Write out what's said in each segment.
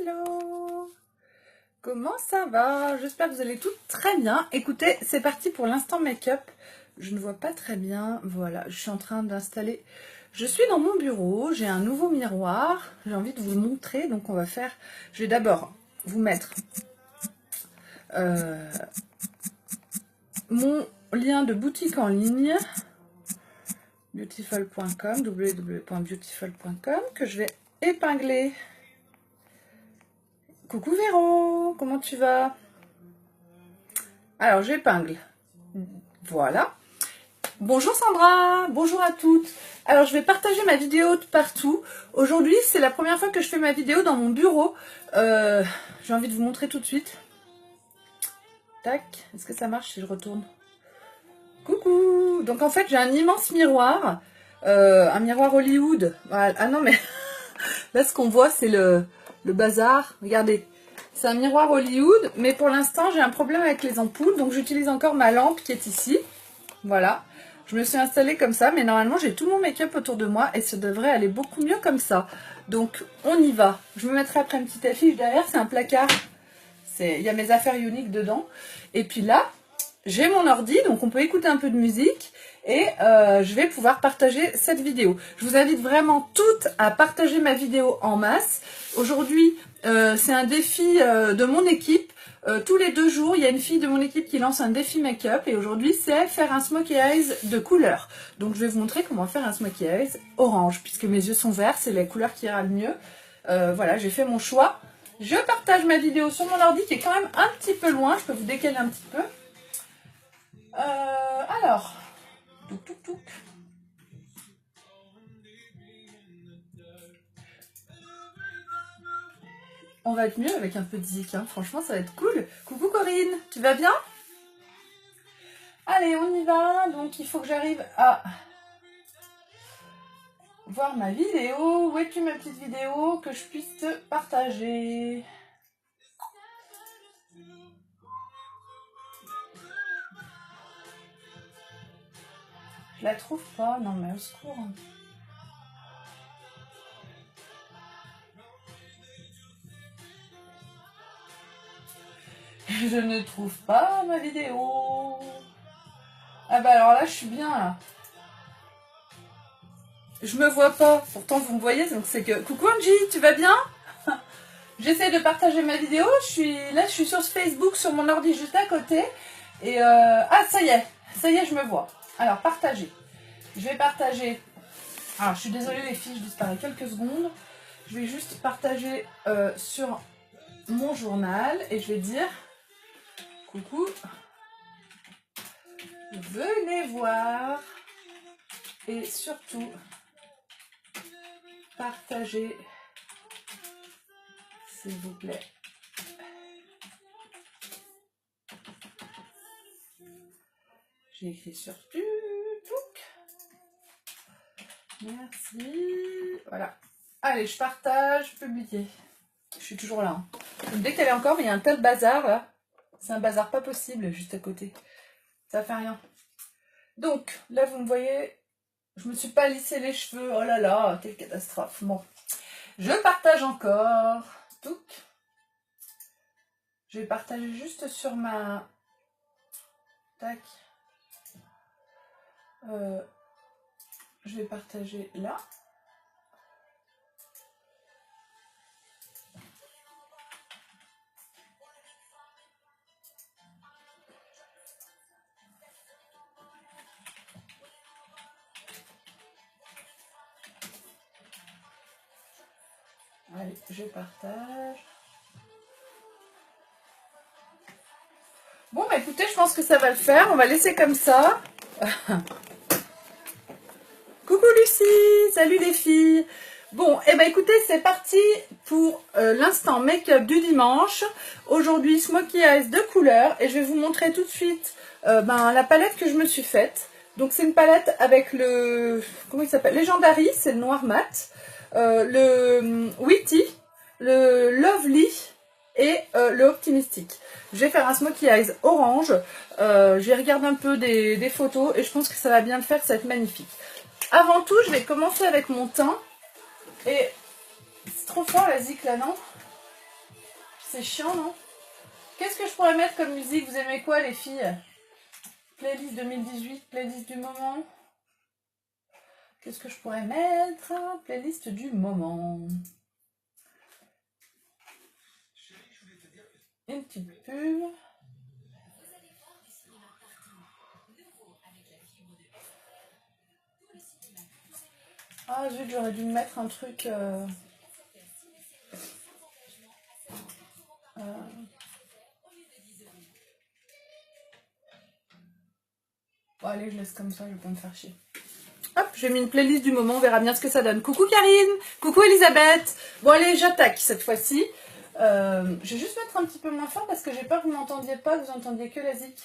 Hello! Comment ça va? J'espère que vous allez toutes très bien. Écoutez, c'est parti pour l'instant make-up. Je ne vois pas très bien. Voilà, je suis en train d'installer. Je suis dans mon bureau, j'ai un nouveau miroir. J'ai envie de vous le montrer. Donc on va faire... Je vais d'abord vous mettre mon lien de boutique en ligne. Beautiful.com, www.beautiful.com, que je vais épingler. Coucou Véro, comment tu vas? Alors j'épingle. Voilà. Bonjour Sandra, bonjour à toutes. Alors je vais partager ma vidéo de partout. Aujourd'hui c'est la première fois que je fais ma vidéo dans mon bureau. J'ai envie de vous montrer tout de suite. Tac, est-ce que ça marche si je retourne? Coucou. Donc en fait j'ai un immense miroir. Un miroir Hollywood. Voilà. Ah non mais là ce qu'on voit c'est le bazar. Regardez. C'est un miroir Hollywood, mais pour l'instant j'ai un problème avec les ampoules, donc j'utilise encore ma lampe qui est ici. Voilà, je me suis installée comme ça, mais normalement j'ai tout mon make-up autour de moi et ça devrait aller beaucoup mieux comme ça. Donc on y va. Je me mettrai après une petite affiche derrière, c'est un placard. Il y a mes affaires uniques dedans. Et puis là, j'ai mon ordi, donc on peut écouter un peu de musique et je vais pouvoir partager cette vidéo. Je vous invite vraiment toutes à partager ma vidéo en masse. Aujourd'hui, c'est un défi de mon équipe. Tous les 2 jours, il y a une fille de mon équipe qui lance un défi make-up et aujourd'hui, c'est faire un smokey eyes de couleur. Donc, je vais vous montrer comment faire un smokey eyes orange puisque mes yeux sont verts, c'est la couleur qui ira le mieux. Voilà, j'ai fait mon choix. Je partage ma vidéo sur mon ordi qui est quand même un petit peu loin. Je peux vous décaler un petit peu. Alors, touc. On va être mieux avec un peu de zik, hein. Franchement ça va être cool. Coucou Corinne, tu vas bien? Allez, on y va. Donc il faut que j'arrive à voir ma vidéo. Où es-tu ma petite vidéo que je puisse te partager? Je la trouve pas, non mais au secours. Je ne trouve pas ma vidéo. Ah bah alors là je suis bien là. Je me vois pas, pourtant vous me voyez, donc c'est que... Coucou Angie, tu vas bien? J'essaie de partager ma vidéo, je suis sur Facebook, sur mon ordi juste à côté. Et ah ça y est, je me vois. Alors partager. Je vais partager. Alors je suis désolée les filles, je disparais quelques secondes. Je vais juste partager sur mon journal et je vais dire coucou. Venez voir et surtout partagez s'il vous plaît. J'ai écrit sur tout. Merci. Voilà. Allez, je partage, publier. Je suis toujours là. Hein. Dès qu'elle est encore, mais il y a un tel bazar là. C'est un bazar pas possible juste à côté. Ça fait rien. Donc, là vous me voyez, je me suis pas lissé les cheveux. Oh là là, quelle catastrophe. Bon. Je partage encore. Touc. Je vais partager juste sur ma... Tac. Je vais partager là. Allez, je partage. Bon, bah écoutez, je pense que ça va le faire. On va laisser comme ça. Coucou Lucie, salut les filles. Bon, et bah écoutez, c'est parti pour l'instant make-up du dimanche. Aujourd'hui, smokey eyes de couleur. Et je vais vous montrer tout de suite la palette que je me suis faite. Donc c'est une palette avec le... Comment il s'appelle? Legendary, c'est le noir mat. Le Witty, le Lovely et le Optimistic. Je vais faire un smokey eyes orange. J'ai regardé un peu des photos et je pense que ça va bien le faire, ça va être magnifique. Avant tout, je vais commencer avec mon teint. Et c'est trop fort la zik là, non? C'est chiant, non? Qu'est-ce que je pourrais mettre comme musique? Vous aimez quoi, les filles? Playlist 2018, playlist du moment. Qu'est-ce que je pourrais mettre? Playlist du moment. Une petite pub. Ah zut, j'aurais dû me mettre un truc... Bon allez, je laisse comme ça, je vais pas me faire chier. Hop, j'ai mis une playlist du moment, on verra bien ce que ça donne. Coucou Karine, coucou Elisabeth. Bon allez, j'attaque cette fois-ci. Je vais juste mettre un petit peu moins fort parce que j'ai peur que vous m'entendiez pas, que vous entendiez que la zik.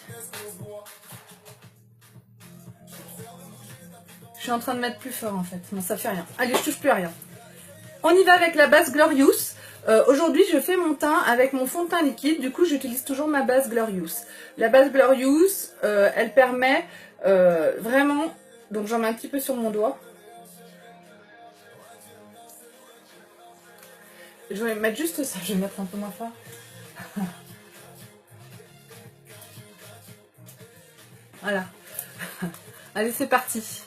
Je suis en train de mettre plus fort en fait, bon ça fait rien. Allez, je touche plus à rien. On y va avec la base Glorious. Aujourd'hui, je fais mon teint avec mon fond de teint liquide. Du coup, j'utilise toujours ma base Glorious. La base Glorious, elle permet vraiment... Donc, j'en mets un petit peu sur mon doigt. Je vais mettre juste ça. Je vais mettre un peu moins fort. Voilà. Allez, c'est parti.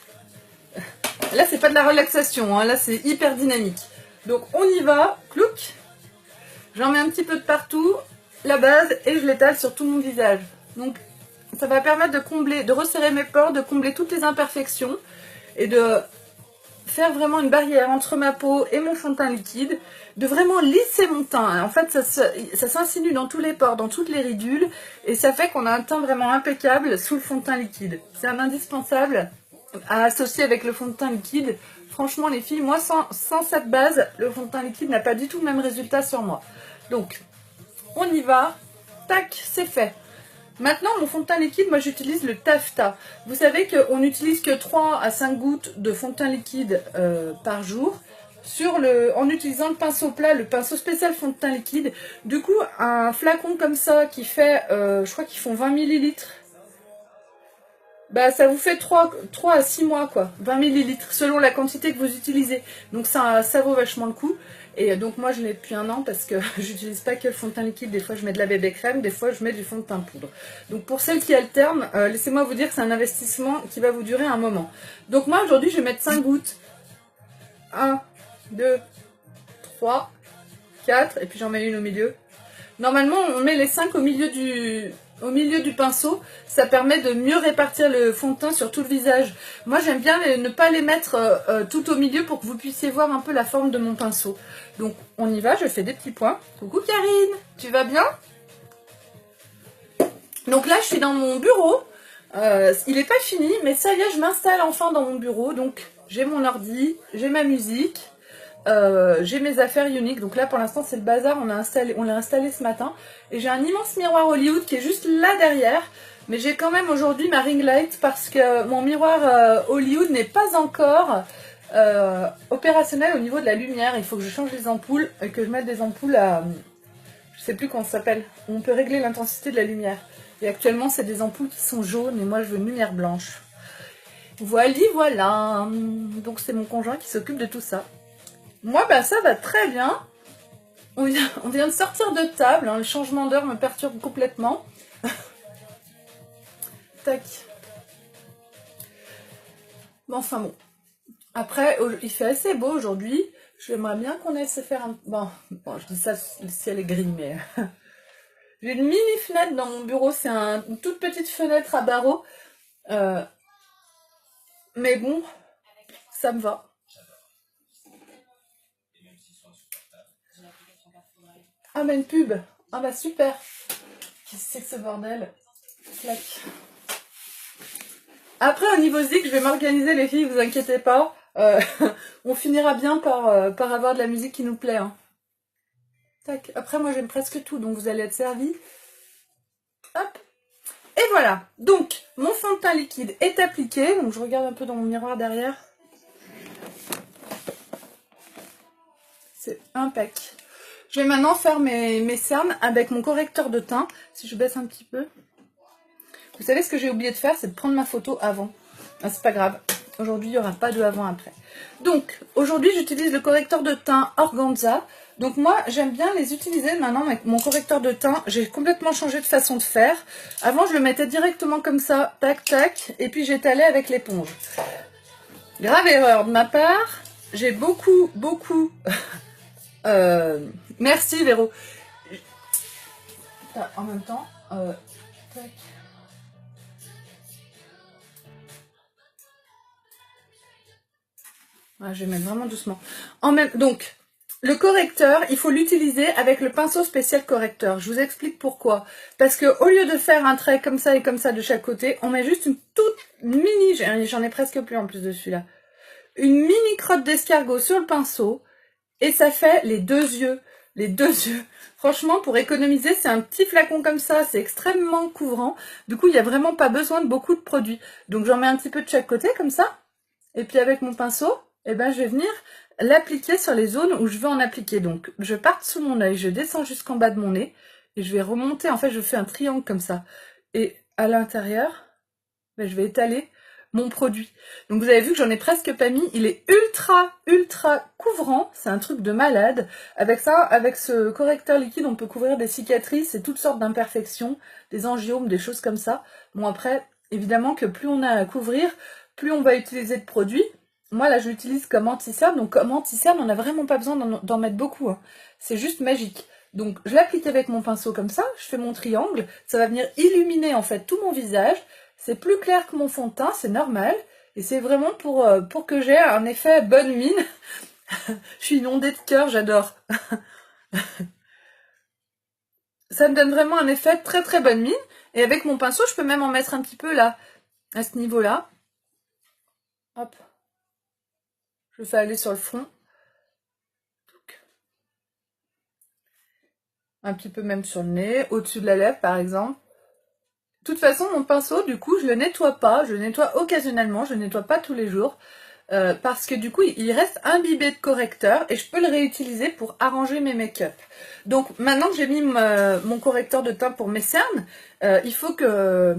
Là, c'est pas de la relaxation. Hein. Là, c'est hyper dynamique. Donc, on y va. Clouc. J'en mets un petit peu de partout, la base, et je l'étale sur tout mon visage. Donc, ça va permettre de combler, de resserrer mes pores, de combler toutes les imperfections et de faire vraiment une barrière entre ma peau et mon fond de teint liquide, de vraiment lisser mon teint. En fait, ça s'insinue dans tous les pores, dans toutes les ridules, et ça fait qu'on a un teint vraiment impeccable sous le fond de teint liquide. C'est un indispensable à associer avec le fond de teint liquide. Franchement, les filles, moi, sans cette base, le fond de teint liquide n'a pas du tout le même résultat sur moi. Donc, on y va. Tac, c'est fait. Maintenant, mon fond de teint liquide, moi j'utilise le taffetas. Vous savez qu'on n'utilise que 3 à 5 gouttes de fond de teint liquide par jour en utilisant le pinceau plat, le pinceau spécial fond de teint liquide. Du coup, un flacon comme ça qui fait, je crois qu'ils font 20 millilitres. Bah, ça vous fait 3 à 6 mois, quoi. 20 millilitres, selon la quantité que vous utilisez. Donc ça vaut vachement le coup. Et donc moi je l'ai depuis un an parce que j'utilise pas que le fond de teint liquide, des fois je mets de la bébé crème, des fois je mets du fond de teint poudre. Donc pour celles qui alternent, laissez-moi vous dire que c'est un investissement qui va vous durer un moment. Donc moi aujourd'hui je vais mettre 5 gouttes. 1, 2, 3, 4, et puis j'en mets une au milieu. Normalement on met les 5 au milieu du pinceau, ça permet de mieux répartir le fond de teint sur tout le visage. Moi j'aime bien ne pas les mettre tout au milieu pour que vous puissiez voir un peu la forme de mon pinceau. Donc on y va, je fais des petits points. Coucou Karine, tu vas bien? Donc là je suis dans mon bureau, il n'est pas fini mais ça y est, je m'installe enfin dans mon bureau. Donc j'ai mon ordi, j'ai ma musique. J'ai mes affaires uniques, donc là pour l'instant c'est le bazar, on l'a installé ce matin, et j'ai un immense miroir Hollywood qui est juste là derrière, mais j'ai quand même aujourd'hui ma ring light parce que mon miroir Hollywood n'est pas encore opérationnel au niveau de la lumière. Il faut que je change les ampoules et que je mette des ampoules à, je sais plus comment ça s'appelle, on peut régler l'intensité de la lumière, et actuellement c'est des ampoules qui sont jaunes et moi je veux une lumière blanche. Voilà, donc c'est mon conjoint qui s'occupe de tout ça. Moi, bah, ça va très bien. On vient de sortir de table. Hein, le changement d'heure me perturbe complètement. Tac. Bon, enfin bon. Après, il fait assez beau aujourd'hui. J'aimerais bien qu'on essaie de faire un... Bon, je dis ça, le ciel est gris, mais... J'ai une mini fenêtre dans mon bureau. C'est une toute petite fenêtre à barreaux. Mais bon, ça me va. Ah bah une pub. Ah bah super. Qu'est-ce que c'est que ce bordel? Clac. Après au niveau zik, je vais m'organiser les filles, vous inquiétez pas. On finira bien par avoir de la musique qui nous plaît. Hein. Tac. Après moi j'aime presque tout, donc vous allez être servis. Hop. Et voilà. Donc mon fond de teint liquide est appliqué. Donc je regarde un peu dans mon miroir derrière. C'est impec. Je vais maintenant faire mes cernes avec mon correcteur de teint. Si je baisse un petit peu. Vous savez ce que j'ai oublié de faire, c'est de prendre ma photo avant. Ah, c'est pas grave. Aujourd'hui, il n'y aura pas de avant-après. Donc, aujourd'hui, j'utilise le correcteur de teint Organza. Donc moi, j'aime bien les utiliser maintenant avec mon correcteur de teint. J'ai complètement changé de façon de faire. Avant, je le mettais directement comme ça, tac, tac, et puis j'étalais avec l'éponge. Grave erreur de ma part. J'ai beaucoup... Merci, Véro. En même temps, tac. Ah, je vais mettre vraiment doucement. Donc, le correcteur, il faut l'utiliser avec le pinceau spécial correcteur. Je vous explique pourquoi. Parce que au lieu de faire un trait comme ça et comme ça de chaque côté, on met juste une toute mini, j'en ai presque plus en plus de celui-là, une mini crotte d'escargot sur le pinceau et ça fait les deux yeux. Les deux yeux. Franchement, pour économiser, c'est un petit flacon comme ça, c'est extrêmement couvrant. Du coup, il n'y a vraiment pas besoin de beaucoup de produits. Donc, j'en mets un petit peu de chaque côté comme ça. Et puis avec mon pinceau, eh ben, je vais venir l'appliquer sur les zones où je veux en appliquer. Donc, je pars sous mon œil, je descends jusqu'en bas de mon nez et je vais remonter. En fait, je fais un triangle comme ça. Et à l'intérieur, ben, je vais étaler mon produit. Donc, vous avez vu que j'en ai presque pas mis. Il est ultra couvrant. C'est un truc de malade. Avec ça, avec ce correcteur liquide, on peut couvrir des cicatrices et toutes sortes d'imperfections, des angiomes, des choses comme ça. Bon, après, évidemment que plus on a à couvrir, plus on va utiliser de produits. Moi, là, je l'utilise comme anti-cerne. Donc, comme anti-cerne, on n'a vraiment pas besoin d'en mettre beaucoup. Hein. C'est juste magique. Donc, je l'applique avec mon pinceau comme ça. Je fais mon triangle. Ça va venir illuminer, en fait, tout mon visage. C'est plus clair que mon fond de teint. C'est normal. Et c'est vraiment pour que j'ai un effet bonne mine. Je suis inondée de cœur. J'adore. Ça me donne vraiment un effet très bonne mine. Et avec mon pinceau, je peux même en mettre un petit peu là, à ce niveau-là. Hop. Je le fais aller sur le front. Un petit peu même sur le nez, au-dessus de la lèvre par exemple. De toute façon, mon pinceau, du coup, je le nettoie pas. Je le nettoie occasionnellement, je le nettoie pas tous les jours. Parce que du coup, il reste imbibé de correcteur et je peux le réutiliser pour arranger mes make-up. Donc, maintenant que j'ai mis mon correcteur de teint pour mes cernes, il faut que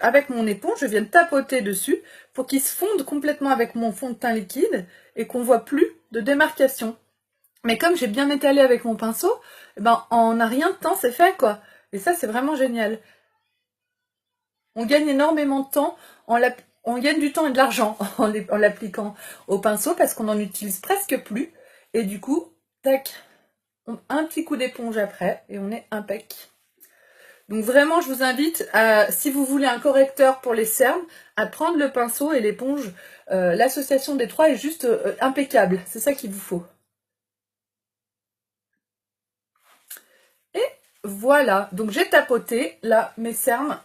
avec mon éponge, je vienne tapoter dessus pour qu'il se fonde complètement avec mon fond de teint liquide et qu'on voit plus de démarcation. Mais comme j'ai bien étalé avec mon pinceau, eh ben, en un rien de temps, c'est fait, quoi. Et ça, c'est vraiment génial. On gagne énormément de temps, on gagne du temps et de l'argent en l'appliquant au pinceau parce qu'on n'en utilise presque plus. Et du coup, tac, un petit coup d'éponge après et on est impec. Donc vraiment, je vous invite, si vous voulez un correcteur pour les cernes, à prendre le pinceau et l'éponge. L'association des trois est juste impeccable. C'est ça qu'il vous faut. Et voilà, donc j'ai tapoté, là, mes cernes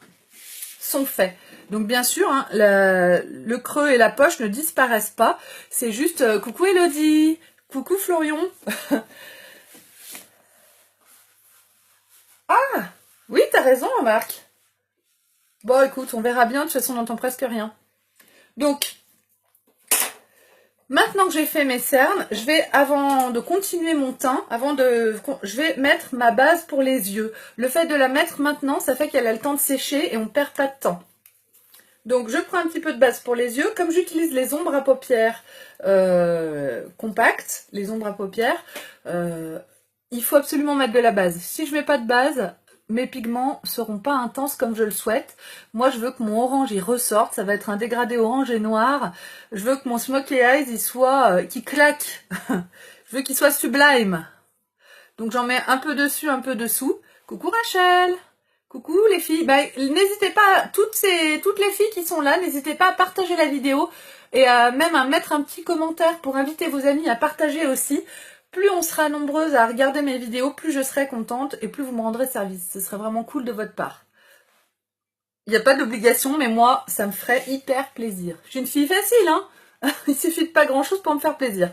sont faits. Donc bien sûr, hein, le creux et la poche ne disparaissent pas. C'est juste coucou Elodie, coucou Florian. Ah, oui, t'as raison, Marc. Bon, écoute, on verra bien. De toute façon, on n'entend presque rien. Donc, maintenant que j'ai fait mes cernes, je vais, avant de continuer mon teint, je vais mettre ma base pour les yeux. Le fait de la mettre maintenant, ça fait qu'elle a le temps de sécher et on ne perd pas de temps. Donc, je prends un petit peu de base pour les yeux. Comme j'utilise les ombres à paupières compactes, les ombres à paupières, il faut absolument mettre de la base. Si je ne mets pas de base, mes pigments ne seront pas intenses comme je le souhaite. Moi, je veux que mon orange, il ressorte. Ça va être un dégradé orange et noir. Je veux que mon smokey eyes, il soit, qu'il claque. Je veux qu'il soit sublime. Donc, j'en mets un peu dessus, un peu dessous. Coucou Rachel! Coucou les filles, bah, n'hésitez pas, toutes les filles qui sont là, n'hésitez pas à partager la vidéo et même à mettre un petit commentaire pour inviter vos amis à partager aussi. Plus on sera nombreuses à regarder mes vidéos, plus je serai contente et plus vous me rendrez service. Ce serait vraiment cool de votre part. Il n'y a pas d'obligation, mais moi, ça me ferait hyper plaisir. Je suis une fille facile, hein. Il suffit de pas grand-chose pour me faire plaisir.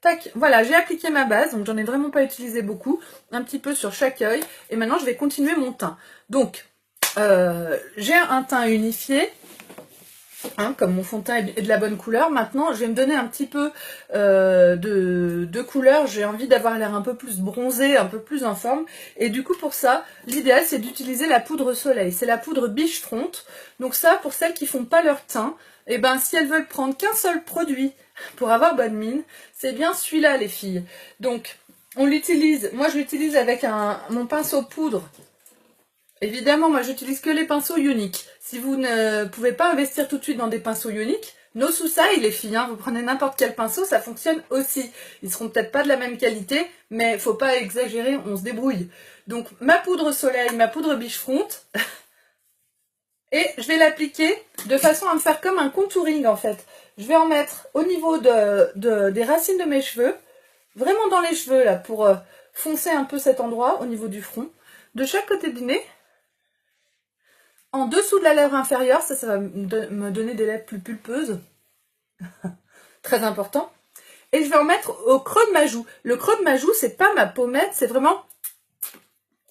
Tac, voilà, j'ai appliqué ma base, donc j'en ai vraiment pas utilisé beaucoup, un petit peu sur chaque œil, et maintenant je vais continuer mon teint. Donc, j'ai un teint unifié, Hein, comme mon fond de teint est de la bonne couleur. Maintenant, je vais me donner un petit peu de couleur. J'ai envie d'avoir l'air un peu plus bronzé, un peu plus en forme. Et du coup, pour ça, l'idéal, c'est d'utiliser la poudre soleil. C'est la poudre Biche Front. Donc ça, pour celles qui font pas leur teint, et ben si elles veulent prendre qu'un seul produit pour avoir bonne mine, c'est bien celui-là, les filles. Donc, on l'utilise. Moi, je l'utilise avec mon pinceau poudre. Évidemment, moi j'utilise que les pinceaux uniques. Si vous ne pouvez pas investir tout de suite dans des pinceaux uniques, no soucis les filles, hein, vous prenez n'importe quel pinceau, ça fonctionne aussi. Ils seront peut-être pas de la même qualité, mais faut pas exagérer, on se débrouille. Donc ma poudre soleil, ma poudre Biche Front, et je vais l'appliquer de façon à me faire comme un contouring en fait. Je vais en mettre au niveau des racines de mes cheveux, vraiment dans les cheveux là, pour foncer un peu cet endroit au niveau du front, de chaque côté du nez. En dessous de la lèvre inférieure, ça va me donner des lèvres plus pulpeuses. Très important. Et je vais en mettre au creux de ma joue. Le creux de ma joue, c'est pas ma pommette, c'est vraiment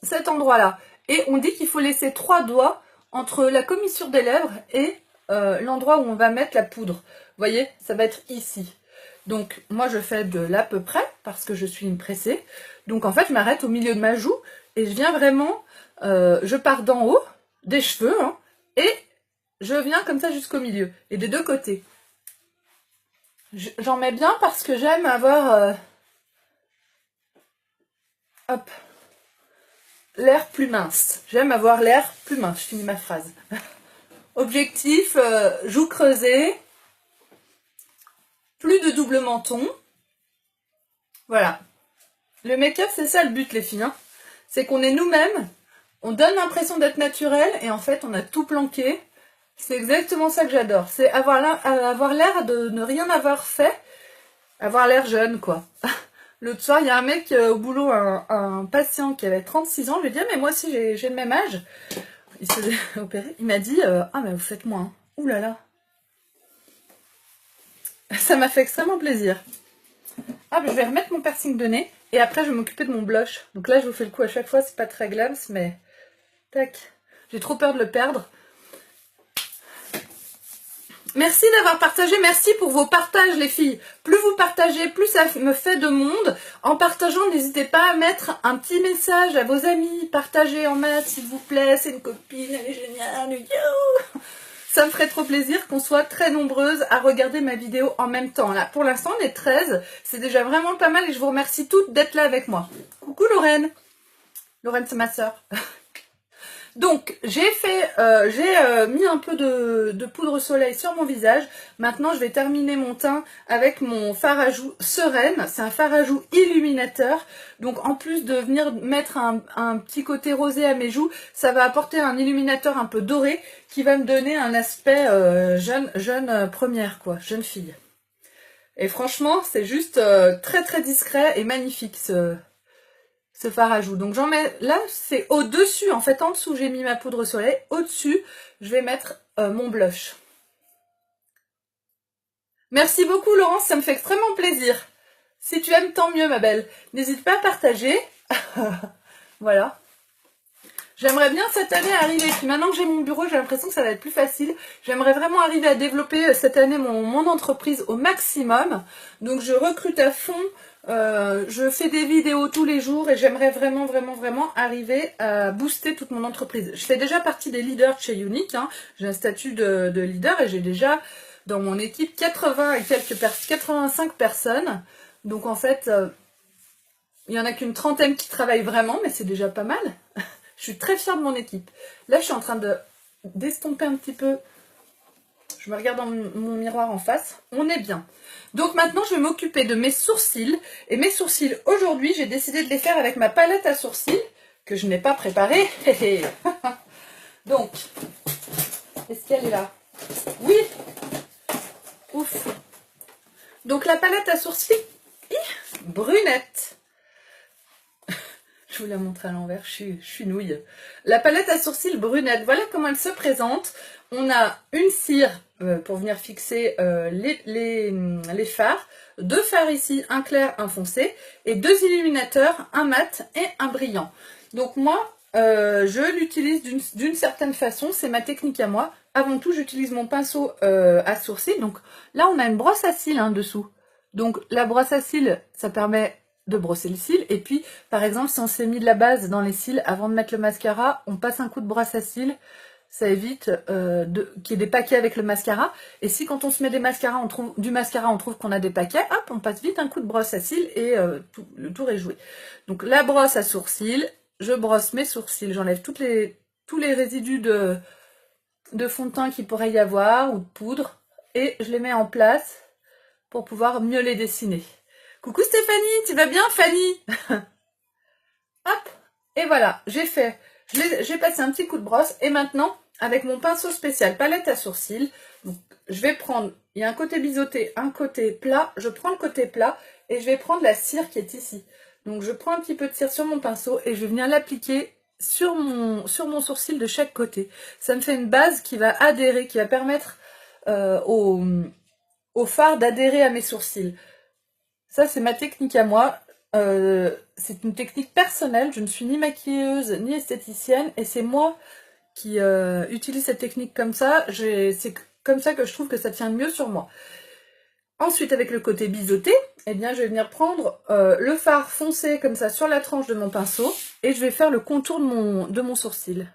cet endroit-là. Et on dit qu'il faut laisser 3 doigts entre la commissure des lèvres et l'endroit où on va mettre la poudre. Vous voyez, ça va être ici. Donc, moi, je fais de l'à peu près, parce que je suis une pressée. Donc, en fait, je m'arrête au milieu de ma joue et je viens vraiment, je pars d'en haut, des cheveux, hein, et je viens comme ça jusqu'au milieu, et des deux côtés. J'en mets bien parce que j'aime avoir hop, l'air plus mince. J'aime avoir l'air plus mince, je finis ma phrase. Objectif, joue creusée, plus de double menton. Voilà. Le make-up, c'est ça le but, les filles, hein. C'est qu'on est nous-mêmes. On donne l'impression d'être naturel et en fait on a tout planqué. C'est exactement ça que j'adore. C'est avoir l'air de ne rien avoir fait. Avoir l'air jeune quoi. L'autre soir il y a un mec au boulot, un patient qui avait 36 ans. Je lui ai dit ah, mais moi aussi j'ai le même âge. Il s'est opéré. Il m'a dit ah mais vous faites moins. Ouh là là. Ça m'a fait extrêmement plaisir. Ah je vais remettre mon piercing de nez. Et après je vais m'occuper de mon blush. Donc là je vous fais le coup à chaque fois. C'est pas très glams mais... Tac. J'ai trop peur de le perdre. Merci d'avoir partagé, merci pour vos partages les filles. Plus vous partagez, plus ça me fait de monde. En partageant, n'hésitez pas à mettre un petit message à vos amis. Partagez en maths s'il vous plaît, c'est une copine, elle est géniale. Yo, ça me ferait trop plaisir qu'on soit très nombreuses à regarder ma vidéo en même temps. Là, pour l'instant, on est 13, c'est déjà vraiment pas mal et je vous remercie toutes d'être là avec moi. Coucou Lorraine. Lorraine, c'est ma soeur. Donc, j'ai mis un peu de poudre soleil sur mon visage. Maintenant, je vais terminer mon teint avec mon fard à joues Sereine. C'est un fard à joues illuminateur. Donc, en plus de venir mettre un petit côté rosé à mes joues, ça va apporter un illuminateur un peu doré qui va me donner un aspect jeune première, quoi, jeune fille. Et franchement, c'est juste très très discret et magnifique ce fard à joues. Donc j'en mets, là c'est au-dessus, en fait en dessous j'ai mis ma poudre soleil, au-dessus je vais mettre mon blush. Merci beaucoup Laurence, ça me fait extrêmement plaisir. Si tu aimes, tant mieux ma belle. N'hésite pas à partager. Voilà. J'aimerais bien cette année arriver, puis maintenant que j'ai mon bureau, j'ai l'impression que ça va être plus facile. J'aimerais vraiment arriver à développer cette année mon entreprise au maximum. Donc je recrute à fond, je fais des vidéos tous les jours et j'aimerais vraiment arriver à booster toute mon entreprise. Je fais déjà partie des leaders de chez Younique, hein. J'ai un statut de leader et j'ai déjà dans mon équipe 85 personnes. Donc en fait, il n'y en a qu'une trentaine qui travaillent vraiment, mais c'est déjà pas mal. Je suis très fière de mon équipe. Là, je suis en train d'estomper un petit peu. Je me regarde dans mon miroir en face. On est bien. Donc maintenant, je vais m'occuper de mes sourcils. Et mes sourcils, aujourd'hui, j'ai décidé de les faire avec ma palette à sourcils que je n'ai pas préparée. Donc, est-ce qu'elle est là? Oui. Ouf. Donc la palette à sourcils, brunette. Je vous la montre à l'envers, je suis nouille. La palette à sourcils brunette, voilà comment elle se présente. On a une cire pour venir fixer les fards, 2 fards ici, un clair, un foncé, et 2 illuminateurs, un mat et un brillant. Donc moi, je l'utilise d'une certaine façon, c'est ma technique à moi. avant tout, j'utilise mon pinceau à sourcils. Donc là, on a une brosse à cils dessous. Donc la brosse à cils, ça permet de brosser le cil. Et puis, par exemple, si on s'est mis de la base dans les cils avant de mettre le mascara, on passe un coup de brosse à cils. Ça évite qu'il y ait des paquets avec le mascara. Et si quand on se met du mascara, on trouve qu'on a des paquets, hop, on passe vite un coup de brosse à cils et le tour est joué. Donc la brosse à sourcils, je brosse mes sourcils, j'enlève tous les résidus de fond de teint qu'il pourrait y avoir ou de poudre et je les mets en place pour pouvoir mieux les dessiner. Coucou Stéphanie, tu vas bien Fanny? Hop, et voilà, j'ai passé un petit coup de brosse et maintenant, avec mon pinceau spécial palette à sourcils, donc, je vais prendre, il y a un côté biseauté, un côté plat, je prends le côté plat et je vais prendre la cire qui est ici. Donc je prends un petit peu de cire sur mon pinceau et je vais venir l'appliquer sur mon sourcil de chaque côté. Ça me fait une base qui va adhérer, qui va permettre au fard d'adhérer à mes sourcils. Ça, c'est ma technique à moi. C'est une technique personnelle. Je ne suis ni maquilleuse ni esthéticienne. Et c'est moi qui utilise cette technique comme ça. C'est comme ça que je trouve que ça tient mieux sur moi. Ensuite, avec le côté biseauté, eh bien, je vais venir prendre le fard foncé comme ça sur la tranche de mon pinceau. Et je vais faire le contour de mon sourcil.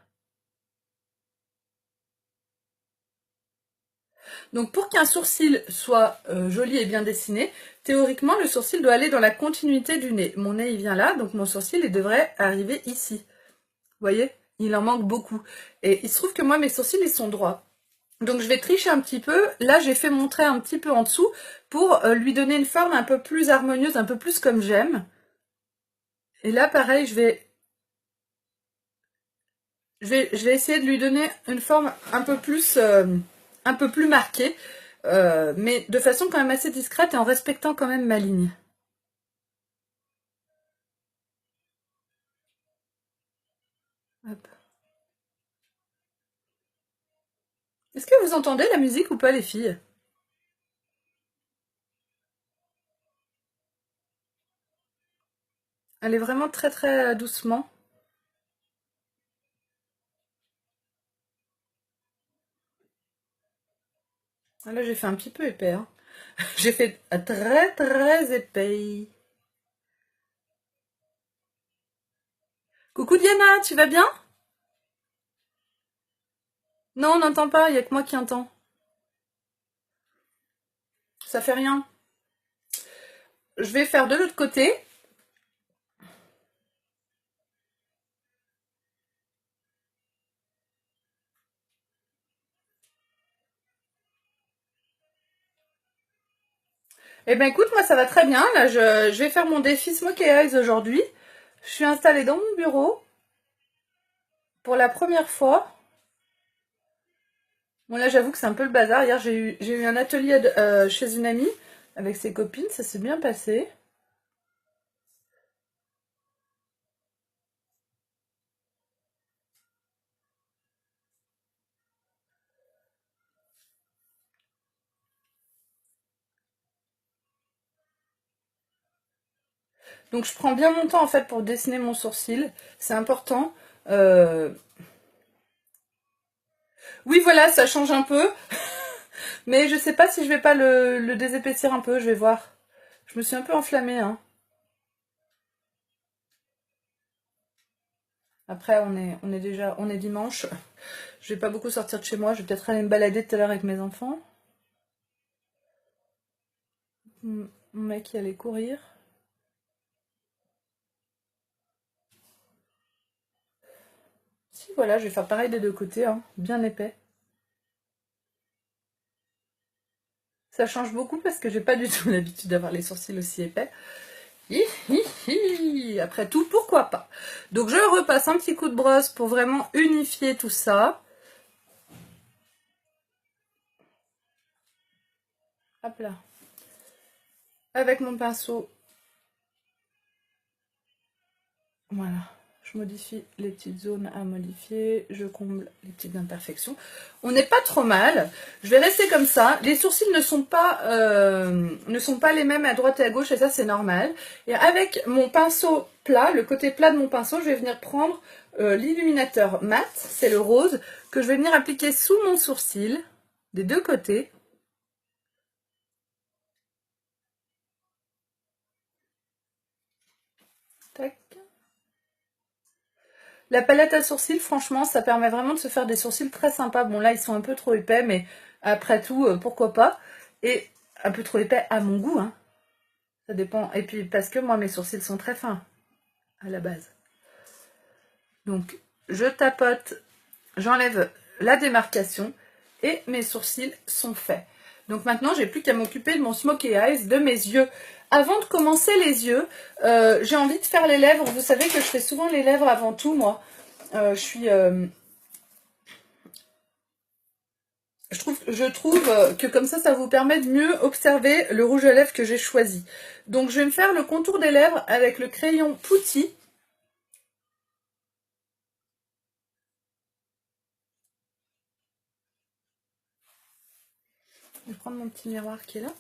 Donc pour qu'un sourcil soit joli et bien dessiné, théoriquement le sourcil doit aller dans la continuité du nez. Mon nez il vient là, donc mon sourcil il devrait arriver ici. Vous voyez, il en manque beaucoup. Et il se trouve que moi mes sourcils ils sont droits. Donc je vais tricher un petit peu. Là j'ai fait mon trait un petit peu en dessous pour lui donner une forme un peu plus harmonieuse, un peu plus comme j'aime. Et là pareil je vais essayer de lui donner une forme un peu plus marquée. Mais de façon quand même assez discrète et en respectant quand même ma ligne. Est-ce que vous entendez la musique ou pas les filles? Elle est vraiment très très doucement. Ah, là j'ai fait un petit peu épais. Hein. J'ai fait très très épais. Coucou Diana, tu vas bien? Non, on n'entend pas, il n'y a que moi qui entends. Ça fait rien. Je vais faire de l'autre côté. Eh ben écoute, moi ça va très bien. Là, je vais faire mon défi Smokey Eyes aujourd'hui. Je suis installée dans mon bureau pour la première fois. Bon là j'avoue que c'est un peu le bazar. Hier j'ai eu un atelier chez une amie avec ses copines, ça s'est bien passé. Donc je prends bien mon temps en fait pour dessiner mon sourcil, c'est important. Euh, Oui voilà, ça change un peu, mais je sais pas si je vais pas le désépaissir un peu, je vais voir. Je me suis un peu enflammée. Hein. Après on est dimanche, je vais pas beaucoup sortir de chez moi, je vais peut-être aller me balader tout à l'heure avec mes enfants. Mon mec y allait courir. Si voilà, je vais faire pareil des deux côtés, hein, bien épais. Ça change beaucoup parce que j'ai pas du tout l'habitude d'avoir les sourcils aussi épais. Hi, hi, hi. Après tout, pourquoi pas? Donc je repasse un petit coup de brosse pour vraiment unifier tout ça. Hop là. Avec mon pinceau. Voilà. Je modifie les petites zones à modifier, je comble les petites imperfections. On n'est pas trop mal. Je vais rester comme ça. Les sourcils ne sont pas les mêmes à droite et à gauche, et ça c'est normal. Et avec mon pinceau plat, le côté plat de mon pinceau, je vais venir prendre l'illuminateur mat, c'est le rose, que je vais venir appliquer sous mon sourcil, des deux côtés. Tac. La palette à sourcils, franchement, ça permet vraiment de se faire des sourcils très sympas. Bon, là, ils sont un peu trop épais, mais après tout, pourquoi pas. Et un peu trop épais à mon goût, hein. Ça dépend. Et puis, parce que moi, mes sourcils sont très fins, à la base. Donc, je tapote, j'enlève la démarcation, et mes sourcils sont faits. Donc maintenant, j'ai plus qu'à m'occuper de mon smokey eyes, de mes yeux. Avant de commencer les yeux, j'ai envie de faire les lèvres. Vous savez que je fais souvent les lèvres avant tout, moi. Je trouve que comme ça vous permet de mieux observer le rouge à lèvres que j'ai choisi. Donc je vais me faire le contour des lèvres avec le crayon Putty. Je vais prendre mon petit miroir qui est là.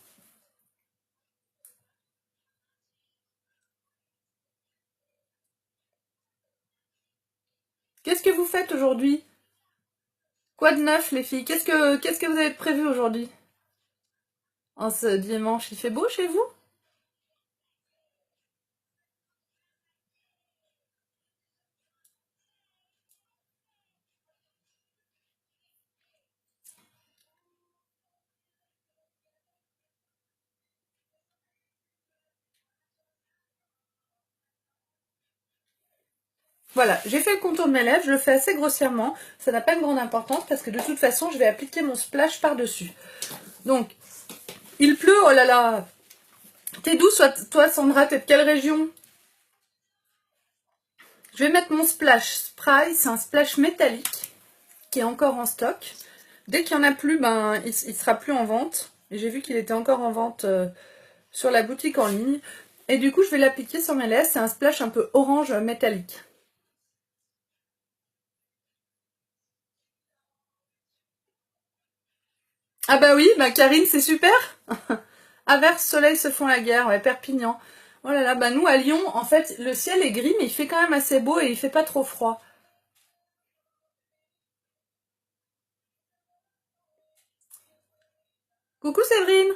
Qu'est-ce que vous faites aujourd'hui? Quoi de neuf les filles? Qu'est-ce que vous avez prévu aujourd'hui? En ce dimanche, il fait beau chez vous? Voilà, j'ai fait le contour de mes lèvres, je le fais assez grossièrement, ça n'a pas une grande importance parce que de toute façon je vais appliquer mon splash par-dessus. Donc, il pleut, oh là là. T'es d'où toi Sandra, t'es de quelle région? Je vais mettre mon splash spray, c'est un splash métallique qui est encore en stock. Dès qu'il n'y en a plus, ben, il sera plus en vente. Et j'ai vu qu'il était encore en vente sur la boutique en ligne. Et du coup, je vais l'appliquer sur mes lèvres, c'est un splash un peu orange métallique. Ah bah oui, bah Karine, c'est super. Averse, soleil se font la guerre, ouais, Perpignan. Oh là là, bah nous à Lyon, en fait, le ciel est gris, mais il fait quand même assez beau et il fait pas trop froid. Coucou Séverine.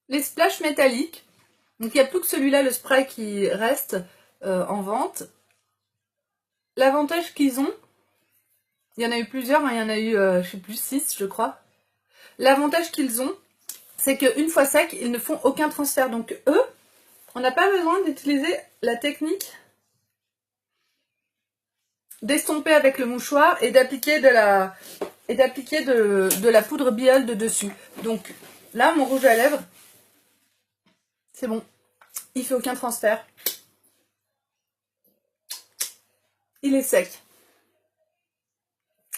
Les splashs métalliques. Donc il n'y a plus que celui-là, le spray, qui reste en vente. L'avantage qu'ils ont, il y en a eu plusieurs, hein, il y en a eu, je sais plus, 6 je crois. L'avantage qu'ils ont, c'est qu'une fois sec, ils ne font aucun transfert. Donc eux, on n'a pas besoin d'utiliser la technique d'estomper avec le mouchoir et d'appliquer de la poudre Behold de dessus. Donc là, mon rouge à lèvres, c'est bon. Il fait aucun transfert. Il est sec.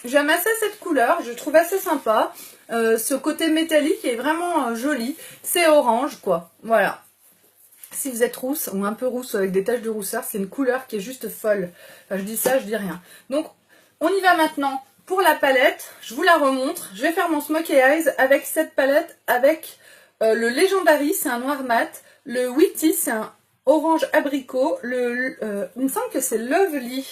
J'aime assez cette couleur, je trouve assez sympa. Ce côté métallique est vraiment joli. C'est orange, quoi. Voilà. Si vous êtes rousse ou un peu rousse avec des taches de rousseur, c'est une couleur qui est juste folle. Enfin, je dis ça, je dis rien. Donc, on y va maintenant pour la palette. Je vous la remontre. Je vais faire mon Smokey Eyes avec cette palette, avec le Legendary, c'est un noir mat. Le Witty, c'est un orange abricot. Il me semble que c'est Lovely,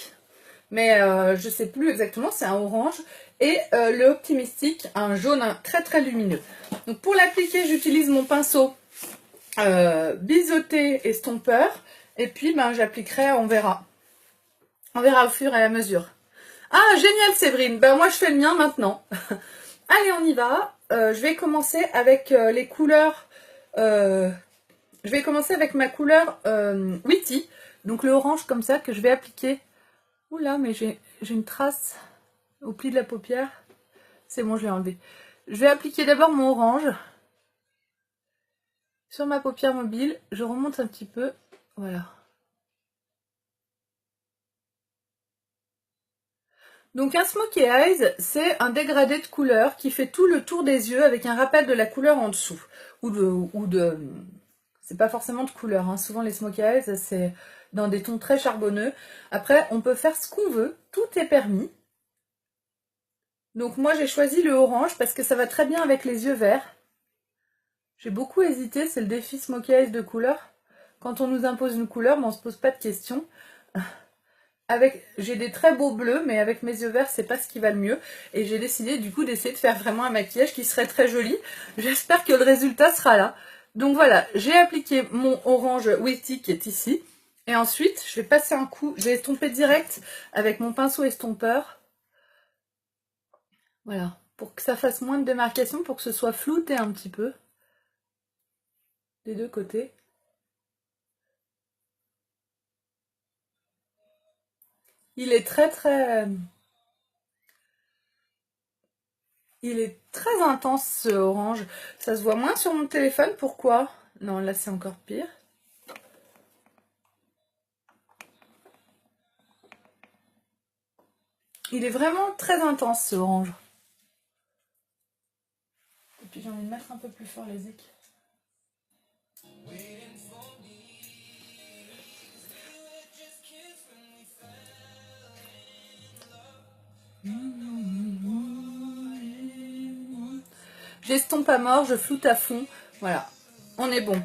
mais je sais plus exactement, c'est un orange. Et le Optimistic, un jaune très très lumineux. Donc pour l'appliquer, j'utilise mon pinceau biseauté estompeur. Et puis ben, j'appliquerai, on verra. On verra au fur et à mesure. Ah, génial Séverine, ben moi je fais le mien maintenant. Allez, on y va. Je vais commencer avec les couleurs... je vais commencer avec ma couleur Witty. Donc le orange comme ça que je vais appliquer. Oula, mais j'ai une trace au pli de la paupière. C'est bon, je l'ai enlevé. Je vais appliquer d'abord mon orange sur ma paupière mobile. Je remonte un petit peu. Voilà. Donc un Smokey Eyes, c'est un dégradé de couleur qui fait tout le tour des yeux avec un rappel de la couleur en dessous. C'est pas forcément de couleur, hein. Souvent les Smokey Eyes, c'est dans des tons très charbonneux. Après, on peut faire ce qu'on veut, tout est permis. Donc moi j'ai choisi le orange parce que ça va très bien avec les yeux verts. J'ai beaucoup hésité, c'est le défi Smokey Eyes de couleur. Quand on nous impose une couleur, on se pose pas de questions. J'ai des très beaux bleus, mais avec mes yeux verts, c'est pas ce qui va le mieux. Et j'ai décidé du coup d'essayer de faire vraiment un maquillage qui serait très joli. J'espère que le résultat sera là. Donc voilà, j'ai appliqué mon orange Witty qui est ici. Et ensuite, je vais passer un coup, je vais estomper direct avec mon pinceau estompeur. Voilà, pour que ça fasse moins de démarcation, pour que ce soit flouté un petit peu. Des deux côtés. Il est il est très intense ce orange. Ça se voit moins sur mon téléphone, pourquoi? Non, là c'est encore pire. Il est vraiment très intense ce orange. Et puis j'ai envie de mettre un peu plus fort les zik. J'estompe à mort, je floute à fond. Voilà, on est bon.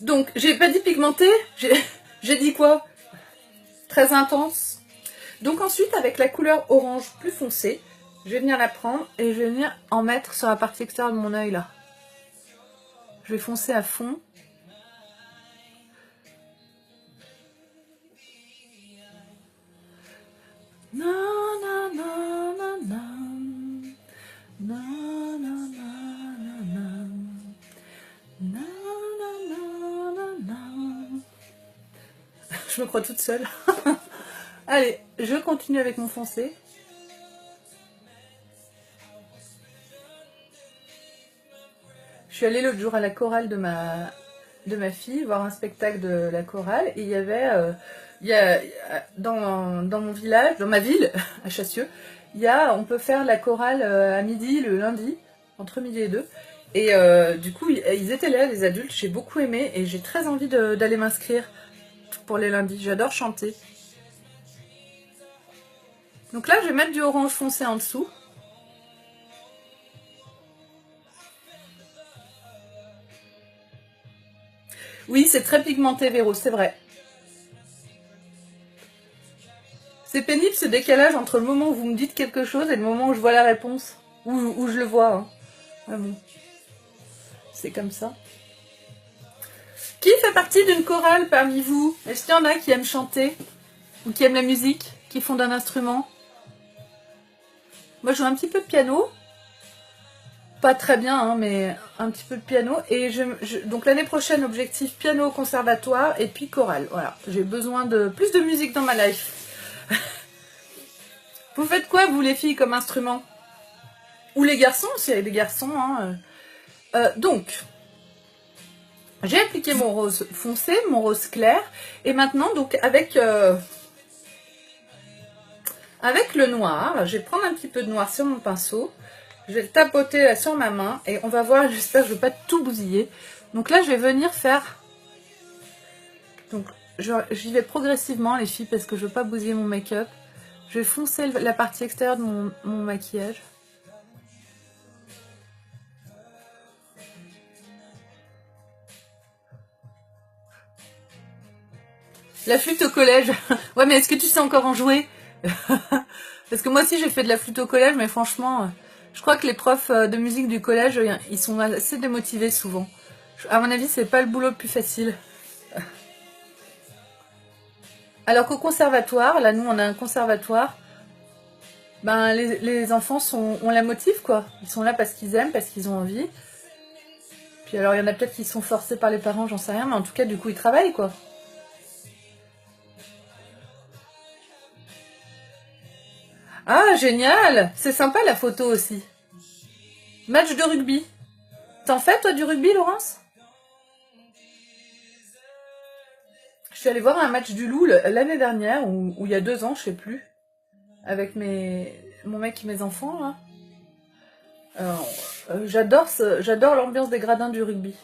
Donc, j'ai pas dit pigmenté, j'ai dit quoi? Très intense. Donc ensuite, avec la couleur orange plus foncée, je vais venir la prendre et je vais venir en mettre sur la partie extérieure de mon œil là. Je vais foncer à fond. Non, non, non, non, non. Non, non, non, non, non. Non, non, non, non, non. Je me crois toute seule. Allez, je continue avec mon foncé. Je suis allée l'autre jour à la chorale de ma fille, voir un spectacle de la chorale. Et il y avait, dans mon village, dans ma ville, à Chassieux, on peut faire la chorale à midi, le lundi, entre midi et 2. Et du coup, ils étaient là, les adultes, j'ai beaucoup aimé et j'ai très envie d'aller m'inscrire pour les lundis. J'adore chanter. Donc là, je vais mettre du orange foncé en dessous. Oui, c'est très pigmenté, Véro, c'est vrai. C'est pénible ce décalage entre le moment où vous me dites quelque chose et le moment où je vois la réponse. Où je le vois. Hein. Ah bon. C'est comme ça. Qui fait partie d'une chorale parmi vous? Est-ce qu'il y en a qui aiment chanter? Ou qui aiment la musique? Qui font d'un instrument? Moi, je joue un petit peu de piano. Pas très bien, hein, mais un petit peu de piano. Et donc l'année prochaine, objectif piano au conservatoire et puis chorale. Voilà, j'ai besoin de plus de musique dans ma life. Vous faites quoi, vous les filles, comme instrument? Ou les garçons, s'il y a des garçons. Hein. Donc, j'ai appliqué mon rose foncé, mon rose clair. Et maintenant, donc, avec le noir, je vais prendre un petit peu de noir sur mon pinceau. Je vais le tapoter là sur ma main et on va voir, j'espère que je ne vais pas tout bousiller. Donc là, je vais venir faire... Donc, j'y vais progressivement, les filles, parce que je ne veux pas bousiller mon make-up. Je vais foncer la partie extérieure de mon maquillage. La flûte au collège. Ouais, mais est-ce que tu sais encore en jouer? Parce que moi aussi, j'ai fait de la flûte au collège, mais franchement... Je crois que les profs de musique du collège, ils sont assez démotivés souvent. À mon avis, c'est pas le boulot le plus facile. Alors qu'au conservatoire, là nous on a un conservatoire, ben les enfants ont la motive quoi. Ils sont là parce qu'ils aiment, parce qu'ils ont envie. Puis alors il y en a peut-être qui sont forcés par les parents, j'en sais rien, mais en tout cas du coup ils travaillent quoi. Ah génial! C'est sympa la photo aussi. Match de rugby. T'en fais toi du rugby, Laurence? Je suis allée voir un match du Loup l'année dernière, ou il y a 2 ans, je sais plus. avec mon mec et mes enfants, là. J'adore l'ambiance des gradins du rugby.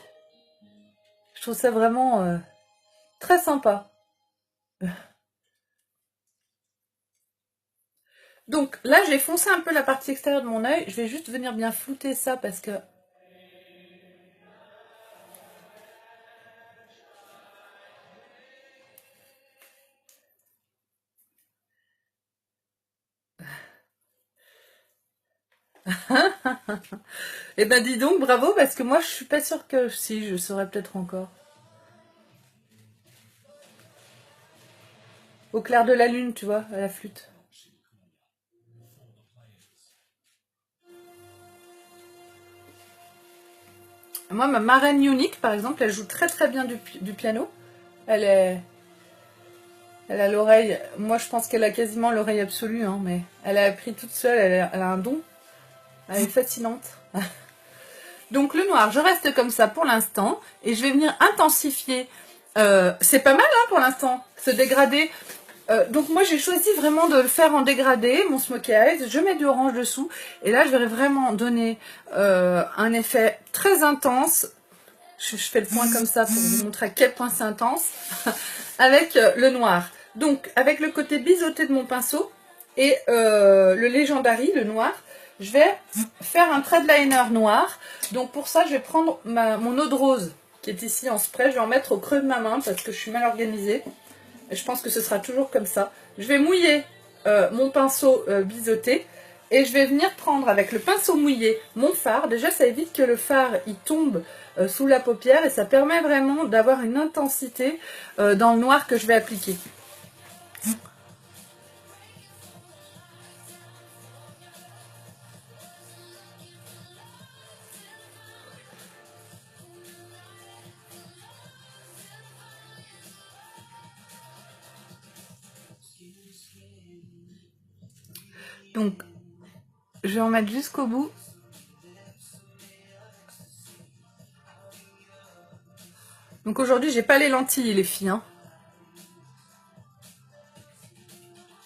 Je trouve ça vraiment très sympa. Donc là, j'ai foncé un peu la partie extérieure de mon œil. Je vais juste venir bien flouter ça parce que... Eh ben dis donc, bravo, parce que moi je suis pas sûre que... Si, je saurais peut-être encore. Au clair de la lune, tu vois, à la flûte. Moi, ma marraine unique, par exemple, elle joue très très bien du piano. Elle a l'oreille... Moi, je pense qu'elle a quasiment l'oreille absolue, hein, mais elle a appris toute seule, elle a un don. Elle est fascinante. Donc le noir, je reste comme ça pour l'instant et je vais venir intensifier. C'est pas mal hein, pour l'instant, ce dégradé. Donc moi j'ai choisi vraiment de le faire en dégradé, mon smokey eyes. Je mets du orange dessous et là je vais vraiment donner un effet très intense. Je fais le point comme ça pour vous montrer à quel point c'est intense avec le noir. Donc avec le côté biseauté de mon pinceau et le Legendary, le noir, je vais faire un trait de liner noir. Donc pour ça, je vais prendre mon eau de rose qui est ici en spray. Je vais en mettre au creux de ma main parce que je suis mal organisée. Et je pense que ce sera toujours comme ça. Je vais mouiller mon pinceau biseauté. Et je vais venir prendre avec le pinceau mouillé mon fard. Déjà, ça évite que le fard il tombe sous la paupière. Et ça permet vraiment d'avoir une intensité dans le noir que je vais appliquer. Donc, je vais en mettre jusqu'au bout. Donc aujourd'hui, j'ai pas les lentilles, les filles. Hein.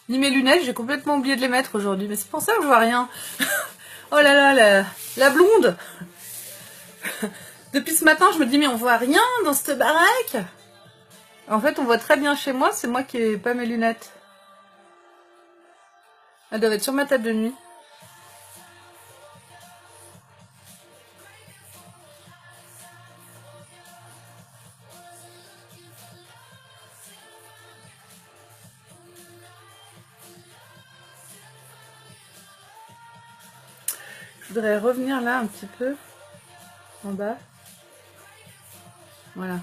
Ni mes lunettes, j'ai complètement oublié de les mettre aujourd'hui. Mais c'est pour ça que je vois rien. Oh là là, la blonde. Depuis ce matin, je me dis, mais on voit rien dans cette baraque. En fait, on voit très bien chez moi. C'est moi qui n'ai pas mes lunettes. Elles doivent être sur ma table de nuit. Je voudrais revenir là un petit peu. En bas. Voilà.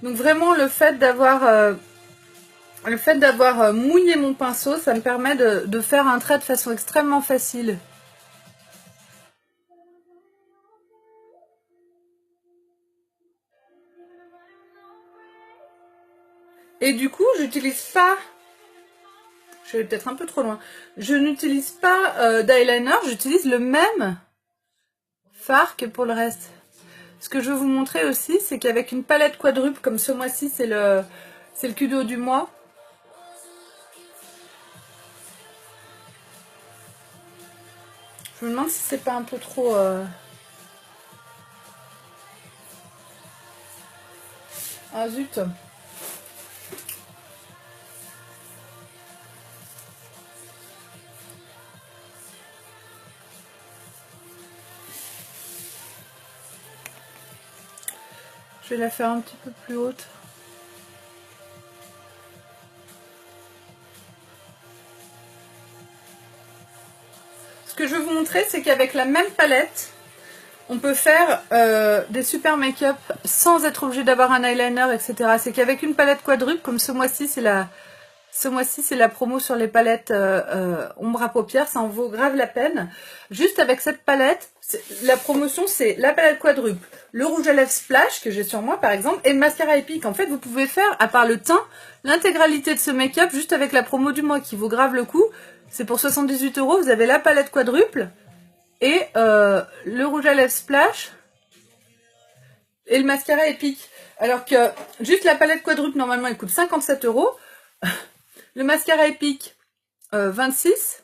Donc vraiment le fait d'avoir mouillé mon pinceau, ça me permet de faire un trait de façon extrêmement facile. Et du coup, j'utilise pas... Je suis peut-être un peu trop loin. Je n'utilise pas d'eyeliner, j'utilise le même fard que pour le reste. Ce que je veux vous montrer aussi, c'est qu'avec une palette quadruple, comme ce mois-ci, c'est le Kudo du mois. Je me demande si c'est pas un peu trop... Ah zut! Je vais la faire un petit peu plus haute. Ce que je veux vous montrer, c'est qu'avec la même palette, on peut faire des super make-up sans être obligé d'avoir un eyeliner, etc. C'est qu'avec une palette quadruple, comme ce mois-ci, c'est Ce mois-ci, c'est la promo sur les palettes ombre à paupières. Ça en vaut grave la peine. Juste avec cette palette, la promotion, c'est la palette quadruple, le rouge à lèvres splash que j'ai sur moi, par exemple, et le mascara épique. En fait, vous pouvez faire, à part le teint, l'intégralité de ce make-up juste avec la promo du mois qui vaut grave le coup. C'est pour 78 €. Vous avez la palette quadruple et le rouge à lèvres splash et le mascara épique. Alors que juste la palette quadruple, normalement, elle coûte 57 €. Le mascara épique, 26.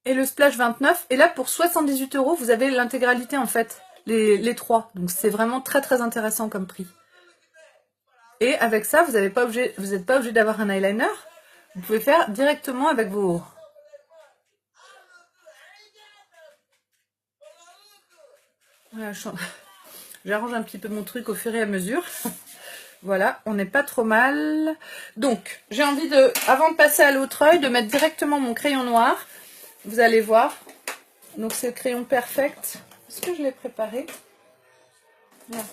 Et le splash, 29. Et là, pour 78 €, vous avez l'intégralité, en fait, les trois. Donc, c'est vraiment très, très intéressant comme prix. Et avec ça, vous n'êtes pas obligé d'avoir un eyeliner. Vous pouvez faire directement avec vos... Voilà, j'arrange un petit peu mon truc au fur et à mesure. Voilà, on n'est pas trop mal. Donc, j'ai envie de, avant de passer à l'autre œil, de mettre directement mon crayon noir. Vous allez voir. Donc, c'est le crayon Perfect. Est-ce que je l'ai préparé? Non.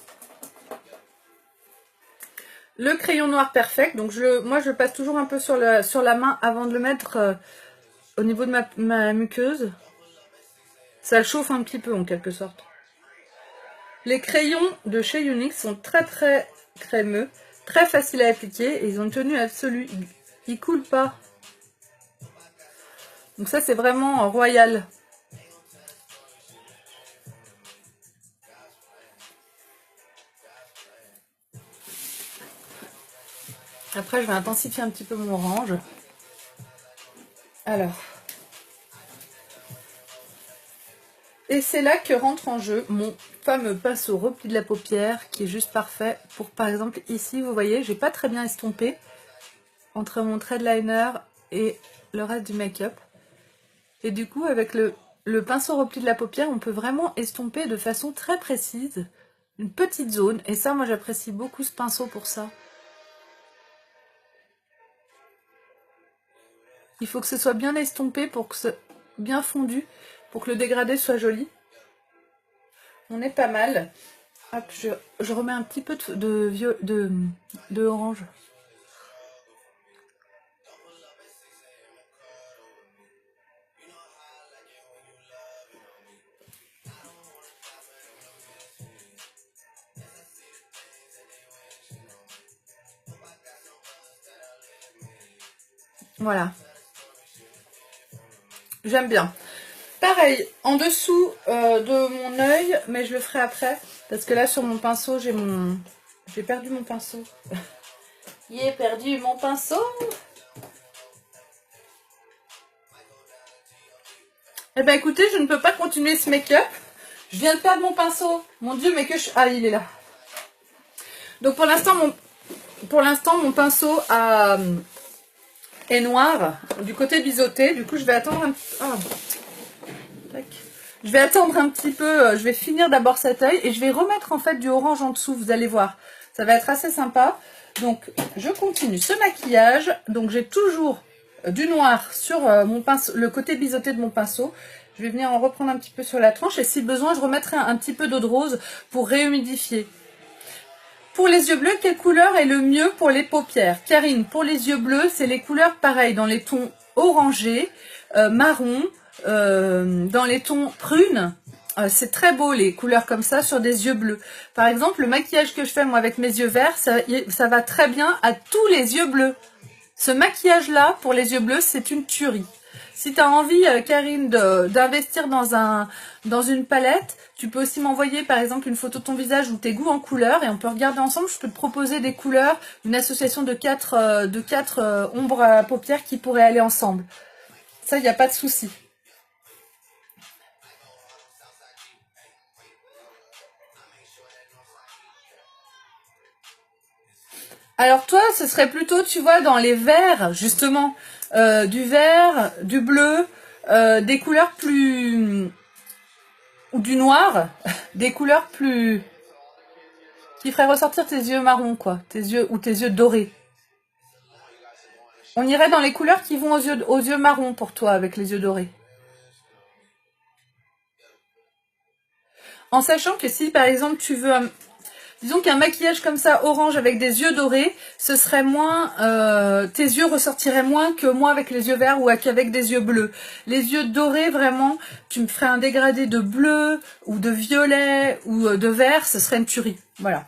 Le crayon noir Perfect. Donc, moi, je passe toujours un peu sur la main avant de le mettre au niveau de ma muqueuse. Ça chauffe un petit peu, en quelque sorte. Les crayons de chez Younix sont très, très crémeux, très facile à appliquer et ils ont une tenue absolue, ils coulent pas. Donc ça c'est vraiment royal. Après je vais intensifier un petit peu mon orange. Alors. Et c'est là que rentre en jeu mon fameux pinceau repli de la paupière qui est juste parfait pour, par exemple, ici, vous voyez, j'ai pas très bien estompé entre mon trait de liner et le reste du make-up. Et du coup, avec le pinceau repli de la paupière, on peut vraiment estomper de façon très précise une petite zone. Et ça, moi, j'apprécie beaucoup ce pinceau pour ça. Il faut que ce soit bien estompé, pour que bien fondu, pour que le dégradé soit joli. On est pas mal. Hop, je remets un petit peu de orange. Voilà. J'aime bien. Pareil, en dessous de mon œil, mais je le ferai après. Parce que là, sur mon pinceau, j'ai perdu mon pinceau. J'ai perdu mon pinceau. Eh ben écoutez, je ne peux pas continuer ce make-up. Je viens de perdre mon pinceau. Mon Dieu, mais que je... Ah, il est là. Donc pour l'instant, mon pinceau est noir du côté biseauté. Du coup, je vais attendre un petit... Oh. Je vais attendre un petit peu. Je vais finir d'abord cet œil et je vais remettre en fait du orange en dessous. Vous allez voir. Ça va être assez sympa. Donc, je continue ce maquillage. Donc, j'ai toujours du noir sur mon pinceau, le côté biseauté de mon pinceau. Je vais venir en reprendre un petit peu sur la tranche. Et si besoin, je remettrai un petit peu d'eau de rose pour réhumidifier. Pour les yeux bleus, quelle couleur est le mieux pour les paupières? Karine, pour les yeux bleus, c'est les couleurs pareilles, dans les tons orangés, marron, dans les tons prunes. C'est très beau les couleurs comme ça sur des yeux bleus. Par exemple, le maquillage que je fais moi avec mes yeux verts, ça va très bien à tous les yeux bleus. Ce maquillage-là, pour les yeux bleus, c'est une tuerie. Si tu as envie, Karine, d'investir dans une palette, tu peux aussi m'envoyer par exemple une photo de ton visage ou tes goûts en couleurs et on peut regarder ensemble. Je peux te proposer des couleurs, une association de quatre ombres à paupières qui pourraient aller ensemble. Ça, il n'y a pas de souci. Alors toi, ce serait plutôt, tu vois, dans les verts, justement, du vert, du bleu, des couleurs plus... ou du noir, des couleurs plus... qui feraient ressortir tes yeux marrons, quoi, tes yeux dorés. On irait dans les couleurs qui vont aux yeux marrons pour toi, avec les yeux dorés. En sachant que si, par exemple, tu veux Disons qu'un maquillage comme ça, orange, avec des yeux dorés, ce serait moins... tes yeux ressortiraient moins que moi avec les yeux verts ou qu'avec des yeux bleus. Les yeux dorés, vraiment, tu me ferais un dégradé de bleu ou de violet ou de vert, ce serait une tuerie. Voilà.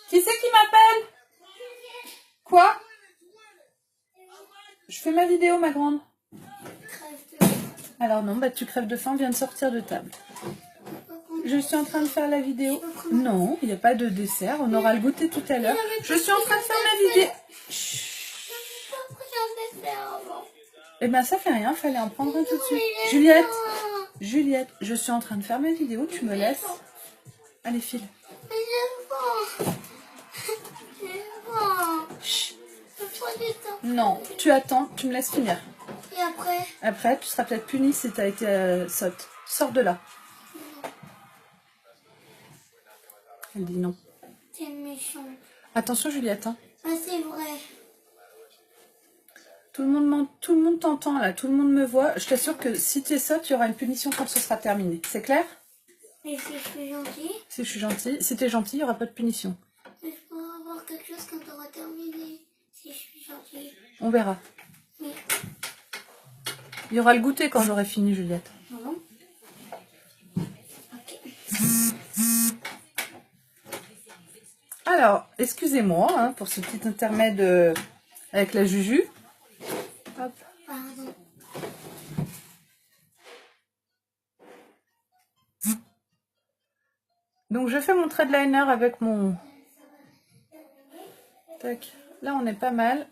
Qui c'est qui m'appelle? Quoi? Je fais ma vidéo, ma grande. Alors non, bah tu crèves de faim, viens de sortir de table. Je suis en train de faire la vidéo. Non, il n'y a pas de dessert, on aura le goûter tout à l'heure. Je suis en train de faire ma vidéo. Eh ben ça fait rien, fallait en prendre un tout de suite. Juliette, Juliette, je suis en train de faire ma vidéo, tu me laisses? Allez, file. Chut. Non, tu attends, tu me laisses finir. Et après? Après, tu seras peut-être puni si tu as été sotte. Sors de là. Elle dit non. C'est méchant. Attention, Juliette. Hein. Ah, c'est vrai. Tout le monde t'entend là, tout le monde me voit. Je t'assure que si tu es sotte, il y aura une punition quand ce sera terminé. C'est clair? Et si je suis gentille? Si je suis gentille. Si tu es gentille, il n'y aura pas de punition. Mais je pourrais avoir quelque chose quand on aura terminé. Si je suis gentille. On verra. Mais... Il y aura le goûter quand j'aurai fini, Juliette. Non. Ok. Alors, excusez-moi hein, pour ce petit intermède avec la Juju. Hop. Pardon. Donc, je fais mon trade liner avec mon... Tac. Là, on est pas mal.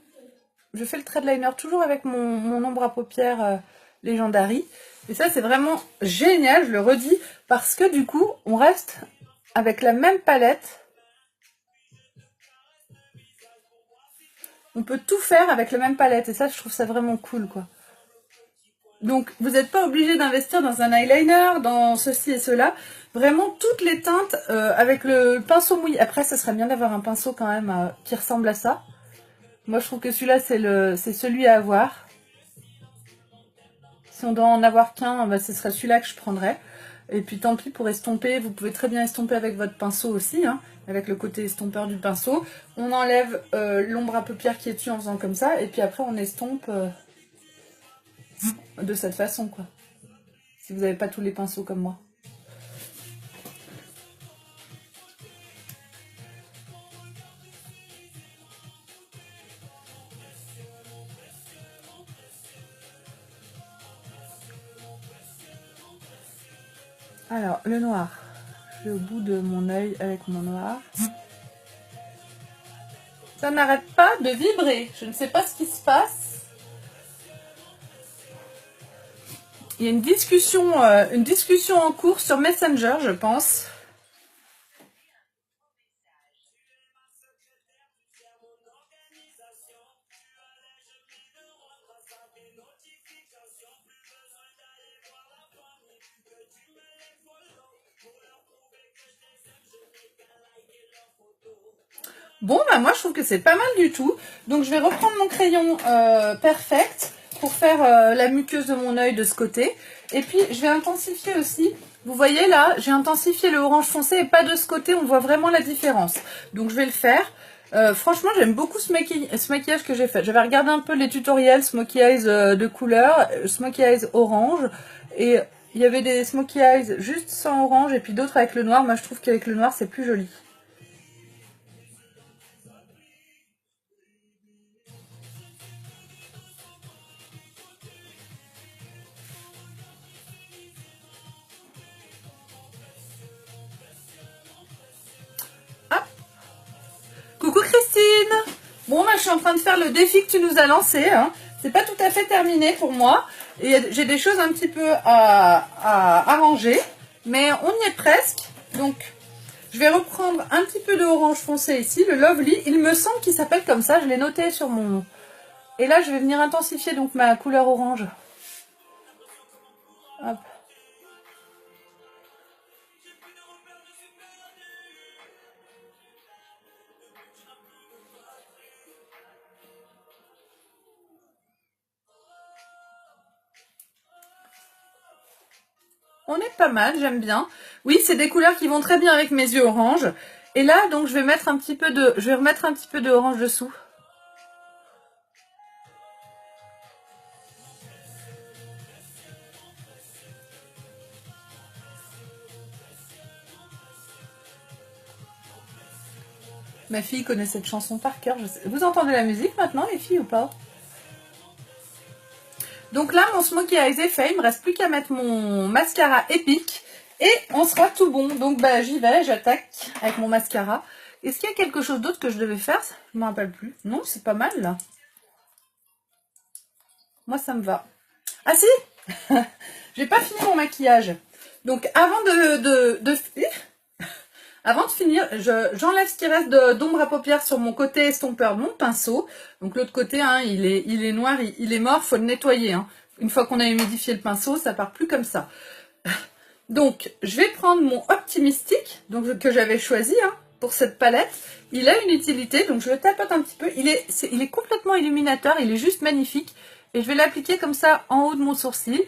Je fais le trade liner toujours avec mon ombre à paupières Legendary. Et ça, c'est vraiment génial, je le redis, parce que du coup, on reste avec la même palette. On peut tout faire avec la même palette. Et ça, je trouve ça vraiment cool, quoi. Donc, vous n'êtes pas obligé d'investir dans un eyeliner, dans ceci et cela. Vraiment, toutes les teintes avec le pinceau mouillé. Après, ça serait bien d'avoir un pinceau quand même qui ressemble à ça. Moi, je trouve que celui-là, c'est celui à avoir. Si on doit en avoir qu'un, bah, ce serait celui-là que je prendrais. Et puis, tant pis pour estomper. Vous pouvez très bien estomper avec votre pinceau aussi, hein, avec le côté estompeur du pinceau. On enlève l'ombre à paupières qui est dessus en faisant comme ça. Et puis après, on estompe de cette façon, quoi. Si vous n'avez pas tous les pinceaux comme moi. Alors, le noir. Je vais au bout de mon œil avec mon noir. Ça n'arrête pas de vibrer. Je ne sais pas ce qui se passe. Il y a une discussion en cours sur Messenger, je pense. Bon, bah moi je trouve que c'est pas mal du tout. Donc je vais reprendre mon crayon Perfect pour faire la muqueuse de mon œil de ce côté. Et puis je vais intensifier aussi. Vous voyez là, j'ai intensifié le orange foncé et pas de ce côté, on voit vraiment la différence. Donc je vais le faire. Franchement, j'aime beaucoup ce maquillage que j'ai fait. J'avais regardé un peu les tutoriels Smokey Eyes de couleur, Smokey Eyes orange. Et il y avait des Smokey Eyes juste sans orange et puis d'autres avec le noir. Moi je trouve qu'avec le noir c'est plus joli. Coucou Christine. Bon, bah, je suis en train de faire le défi que tu nous as lancé. Hein. C'est pas tout à fait terminé pour moi. Et j'ai des choses un petit peu à arranger. Mais on y est presque. Donc, je vais reprendre un petit peu de orange foncé ici, le Lovely. Il me semble qu'il s'appelle comme ça. Je l'ai noté sur mon... Et là, je vais venir intensifier donc ma couleur orange. Hop. On est pas mal, j'aime bien. Oui, c'est des couleurs qui vont très bien avec mes yeux orange. Et là, donc, je vais remettre un petit peu de orange dessous. Ma fille connaît cette chanson par cœur. Vous entendez la musique maintenant, les filles, ou pas? Donc là, mon smokey eyes est fait. Il me reste plus qu'à mettre mon mascara épique. Et on sera tout bon. Donc bah, j'y vais, j'attaque avec mon mascara. Est-ce qu'il y a quelque chose d'autre que je devais faire? Je ne me rappelle plus. Non, c'est pas mal là. Moi, ça me va. Ah si j'ai pas fini mon maquillage. Donc avant avant de finir, j'enlève ce qui reste d'ombre à paupières sur mon côté estompeur de mon pinceau. Donc l'autre côté, hein, il est noir, il est mort, faut le nettoyer. Hein. Une fois qu'on a humidifié le pinceau, ça part plus comme ça. Donc je vais prendre mon Optimistic, donc, que j'avais choisi hein, pour cette palette. Il a une utilité, donc je le tapote un petit peu. Il est complètement illuminateur, il est juste magnifique. Et je vais l'appliquer comme ça en haut de mon sourcil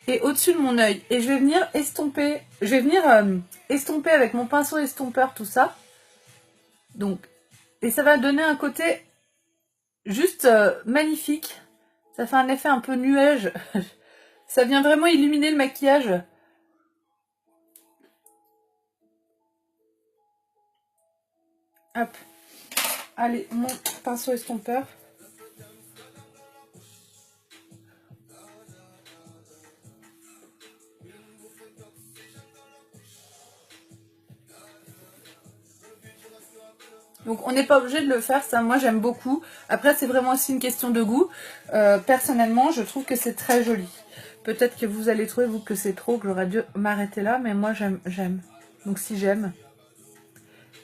et au-dessus de mon œil. Et je vais venir estomper, estomper avec mon pinceau estompeur tout ça. Donc, et ça va donner un côté juste magnifique. Ça fait un effet un peu nuage. Ça vient vraiment illuminer le maquillage. Hop. Allez, mon pinceau estompeur. Donc on n'est pas obligé de le faire, ça moi j'aime beaucoup. Après c'est vraiment aussi une question de goût. Personnellement je trouve que c'est très joli. Peut-être que vous allez trouver vous que c'est trop, que j'aurais dû m'arrêter là, mais moi j'aime. Donc si j'aime,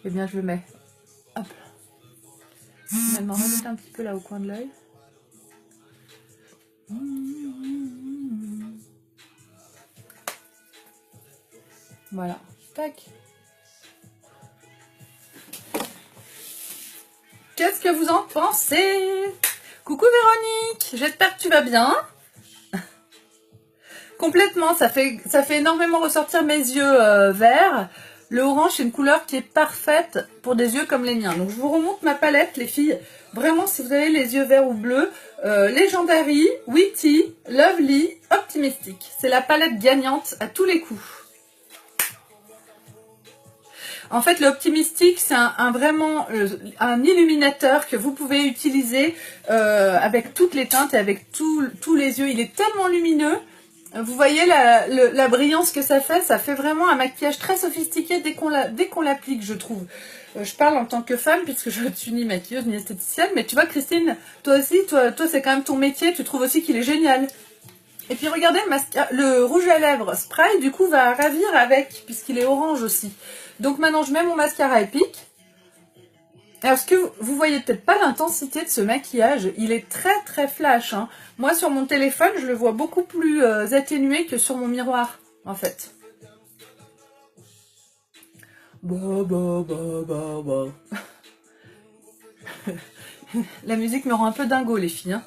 eh bien je le mets. Hop. Même en remettre un petit peu là au coin de l'œil. Voilà. Tac. Qu'est-ce que vous en pensez? Coucou Véronique, j'espère que tu vas bien. Complètement, ça fait énormément ressortir mes yeux verts. Le orange, c'est une couleur qui est parfaite pour des yeux comme les miens. Donc je vous remonte ma palette, les filles. Vraiment, si vous avez les yeux verts ou bleus, Legendary, Witty, Lovely, Optimistic. C'est la palette gagnante à tous les coups. En fait, l'Optimistic, c'est vraiment un illuminateur que vous pouvez utiliser avec toutes les teintes et avec tous les yeux. Il est tellement lumineux. Vous voyez la brillance que ça fait vraiment un maquillage très sophistiqué dès qu'on l'applique, je trouve. Je parle en tant que femme puisque je ne suis ni maquilleuse ni esthéticienne, mais tu vois Christine, toi aussi, toi c'est quand même ton métier, tu trouves aussi qu'il est génial. Et puis regardez, le rouge à lèvres spray, du coup, va ravir avec, puisqu'il est orange aussi. Donc maintenant, je mets mon mascara épique. Alors, ce que vous voyez peut-être pas l'intensité de ce maquillage, il est très très flash. Hein. Moi, sur mon téléphone, je le vois beaucoup plus atténué que sur mon miroir, en fait. La musique me rend un peu dingo, les filles. Hein.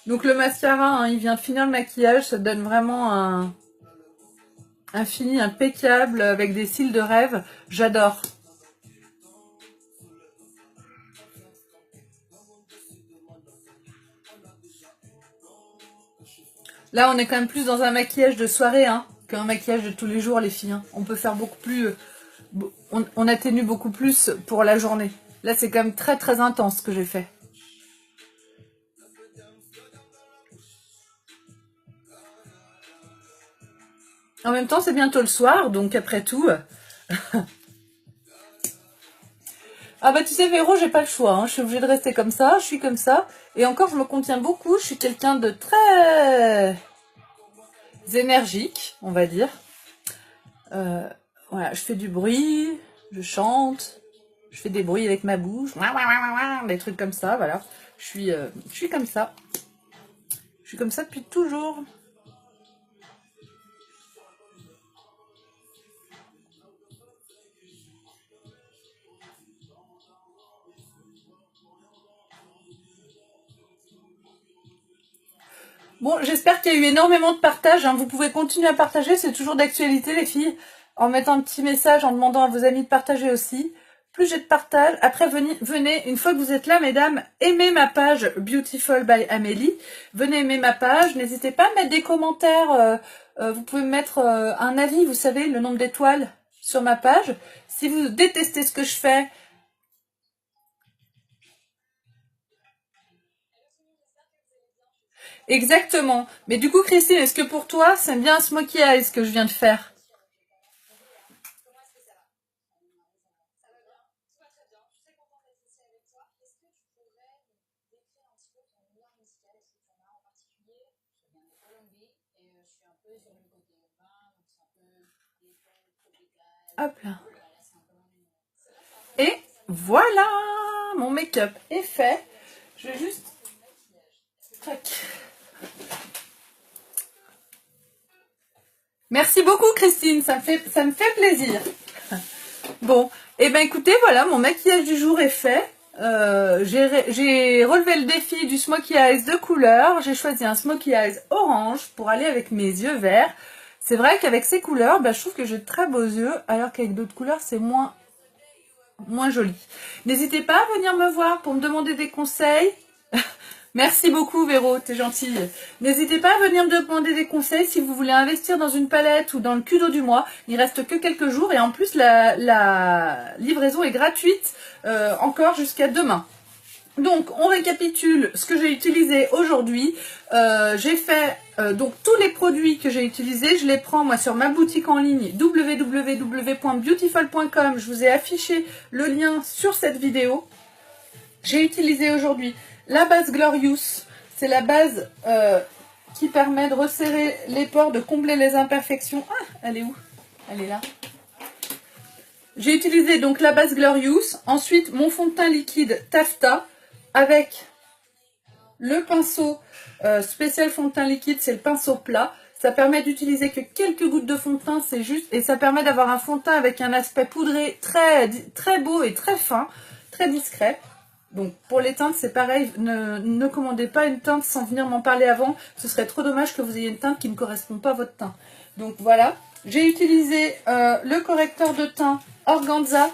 Donc le mascara, hein, il vient finir le maquillage, ça donne vraiment un fini impeccable avec des cils de rêve. J'adore. Là, on est quand même plus dans un maquillage de soirée hein, qu'un maquillage de tous les jours, les filles. Hein. On peut faire beaucoup plus... on atténue beaucoup plus pour la journée. Là, c'est quand même très très intense ce que j'ai fait. En même temps, c'est bientôt le soir, donc après tout... Ah bah tu sais Véro, j'ai pas le choix, hein. Je suis obligée de rester comme ça, je suis comme ça. Et encore, je me contiens beaucoup, je suis quelqu'un de très énergique, on va dire. Voilà, je fais du bruit, je chante, je fais des bruits avec ma bouche, des trucs comme ça, voilà. Je suis comme ça. Je suis comme ça depuis toujours. Bon, j'espère qu'il y a eu énormément de partage. Hein. Vous pouvez continuer à partager, c'est toujours d'actualité les filles. En mettant un petit message, en demandant à vos amis de partager aussi. Plus j'ai de partage. Après, venez, une fois que vous êtes là, mesdames, aimez ma page Beautiful by Amélie. Venez aimer ma page. N'hésitez pas à mettre des commentaires. Vous pouvez mettre un avis, vous savez, le nombre d'étoiles sur ma page. Si vous détestez ce que je fais, exactement. Mais du coup, Christine, est-ce que pour toi, c'est bien un smokey eyes que je viens de faire? Hop là. Et voilà, mon make-up est fait. Je vais juste... Tac. Merci beaucoup Christine, ça me fait plaisir. Bon, et ben écoutez, voilà, mon maquillage du jour est fait. J'ai relevé le défi du smokey eyes de couleur. J'ai choisi un smokey eyes orange pour aller avec mes yeux verts. C'est vrai qu'avec ces couleurs, je trouve que j'ai de très beaux yeux, alors qu'avec d'autres couleurs, c'est moins joli. N'hésitez pas à venir me voir pour me demander des conseils. Merci beaucoup Véro, t'es gentille. N'hésitez pas à venir me demander des conseils si vous voulez investir dans une palette ou dans le Kudo du mois. Il reste que quelques jours et en plus la livraison est gratuite encore jusqu'à demain. Donc on récapitule ce que j'ai utilisé aujourd'hui. J'ai fait donc tous les produits que j'ai utilisés, je les prends moi sur ma boutique en ligne www.beautiful.com. Je vous ai affiché le lien sur cette vidéo. J'ai utilisé aujourd'hui la base Glorious, c'est la base qui permet de resserrer les pores, de combler les imperfections. Ah, elle est où? Elle est là. J'ai utilisé donc la base Glorious, ensuite mon fond de teint liquide Taffeta avec le pinceau spécial fond de teint liquide, c'est le pinceau plat. Ça permet d'utiliser que quelques gouttes de fond de teint, c'est juste, et ça permet d'avoir un fond de teint avec un aspect poudré très, très beau et très fin, très discret. Donc pour les teintes c'est pareil, ne commandez pas une teinte sans venir m'en parler avant, ce serait trop dommage que vous ayez une teinte qui ne correspond pas à votre teint. Donc voilà, j'ai utilisé le correcteur de teint Organza.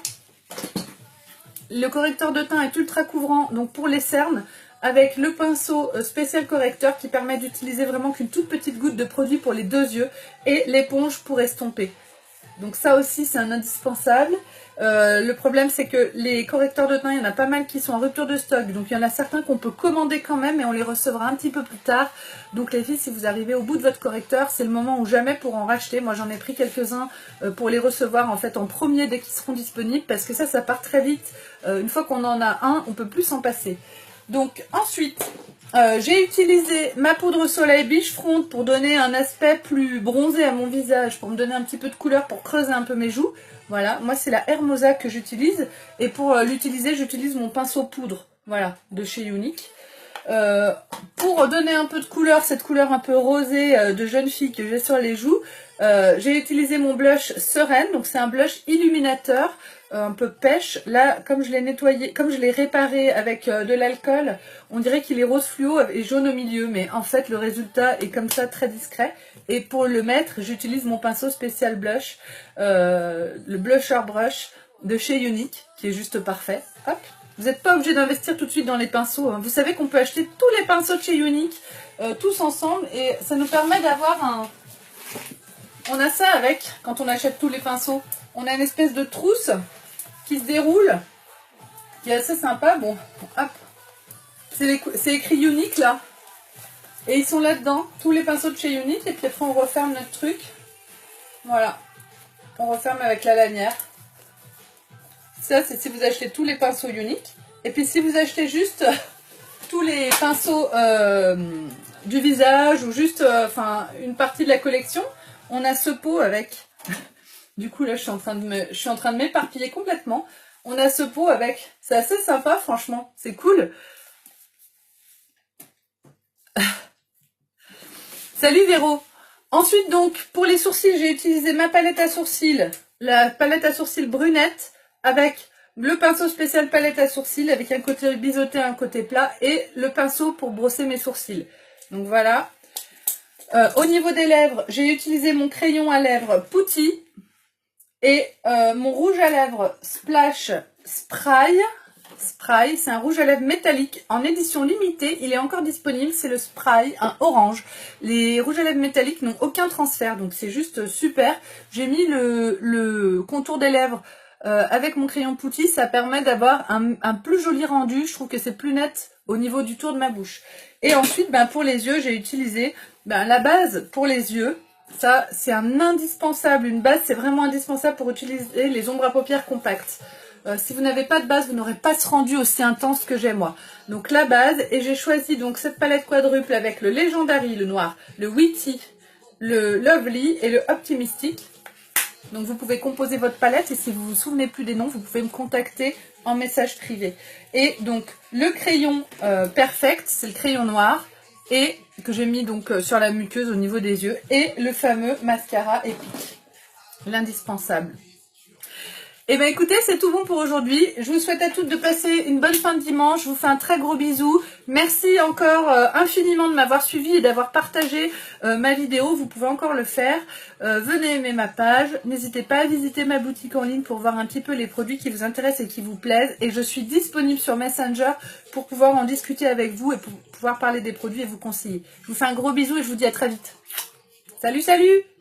Le correcteur de teint est ultra couvrant, donc pour les cernes, avec le pinceau spécial correcteur qui permet d'utiliser vraiment qu'une toute petite goutte de produit pour les deux yeux et l'éponge pour estomper. Donc ça aussi c'est un indispensable. Le problème c'est que les correcteurs de teint, il y en a pas mal qui sont en rupture de stock. Donc il y en a certains qu'on peut commander quand même et on les recevra un petit peu plus tard. Donc les filles, si vous arrivez au bout de votre correcteur, c'est le moment ou jamais pour en racheter. Moi j'en ai pris quelques-uns pour les recevoir en fait en premier dès qu'ils seront disponibles. Parce que ça part très vite. Une fois qu'on en a un, on peut plus s'en passer. Donc ensuite, j'ai utilisé ma poudre soleil Beach Front pour donner un aspect plus bronzé à mon visage, pour me donner un petit peu de couleur, pour creuser un peu mes joues. Voilà, moi c'est la Hermosa que j'utilise, et pour l'utiliser, j'utilise mon pinceau poudre, voilà, de chez Unique. Pour donner un peu de couleur, cette couleur un peu rosée de jeune fille que j'ai sur les joues, j'ai utilisé mon blush Sereine, donc c'est un blush illuminateur, un peu pêche. Là, comme je l'ai nettoyé, comme je l'ai réparé avec de l'alcool, on dirait qu'il est rose fluo et jaune au milieu, mais en fait le résultat est comme ça, très discret. Et pour le mettre, j'utilise mon pinceau spécial blush, le Blusher Brush de chez Unique, qui est juste parfait. Hop. Vous n'êtes pas obligé d'investir tout de suite dans les pinceaux. Hein. Vous savez qu'on peut acheter tous les pinceaux de chez Unique, tous ensemble, et ça nous permet d'avoir un... On a ça avec, quand on achète tous les pinceaux, on a une espèce de trousse qui se déroule, qui est assez sympa. Bon, hop, c'est écrit Unique là, et ils sont là-dedans, tous les pinceaux de chez Unique, et puis après on referme notre truc. Voilà, on referme avec la lanière. Ça, c'est si vous achetez tous les pinceaux Unique. Et puis si vous achetez juste tous les pinceaux du visage ou juste une partie de la collection, on a ce pot avec. Du coup là je suis en train de m'éparpiller complètement. On a ce pot avec. C'est assez sympa franchement. C'est cool. Salut Véro. Ensuite donc pour les sourcils, j'ai utilisé ma palette à sourcils. La palette à sourcils brunette avec le pinceau spécial palette à sourcils avec un côté biseauté, un côté plat et le pinceau pour brosser mes sourcils. Donc voilà. Au niveau des lèvres, j'ai utilisé mon crayon à lèvres Putty et mon rouge à lèvres Splash Spray. C'est un rouge à lèvres métallique en édition limitée. Il est encore disponible, c'est le Spray, un orange. Les rouges à lèvres métalliques n'ont aucun transfert, donc c'est juste super. J'ai mis le contour des lèvres avec mon crayon Putty, ça permet d'avoir un plus joli rendu. Je trouve que c'est plus net au niveau du tour de ma bouche. Et ensuite, pour les yeux, j'ai utilisé la base pour les yeux. Ça, c'est un indispensable. Une base, c'est vraiment indispensable pour utiliser les ombres à paupières compactes. Si vous n'avez pas de base, vous n'aurez pas ce rendu aussi intense que j'ai moi. Donc la base, et j'ai choisi donc cette palette quadruple avec le Legendary, le noir, le Witty, le Lovely et le Optimistic. Donc vous pouvez composer votre palette et si vous vous souvenez plus des noms, vous pouvez me contacter en message privé. Et donc le crayon Perfect, c'est le crayon noir et que j'ai mis donc sur la muqueuse au niveau des yeux et le fameux mascara Epic, l'indispensable. Et bien écoutez, c'est tout bon pour aujourd'hui. Je vous souhaite à toutes de passer une bonne fin de dimanche. Je vous fais un très gros bisou. Merci encore infiniment de m'avoir suivi et d'avoir partagé ma vidéo. Vous pouvez encore le faire. Venez aimer ma page. N'hésitez pas à visiter ma boutique en ligne pour voir un petit peu les produits qui vous intéressent et qui vous plaisent. Et je suis disponible sur Messenger pour pouvoir en discuter avec vous et pour pouvoir parler des produits et vous conseiller. Je vous fais un gros bisou et je vous dis à très vite. Salut, salut!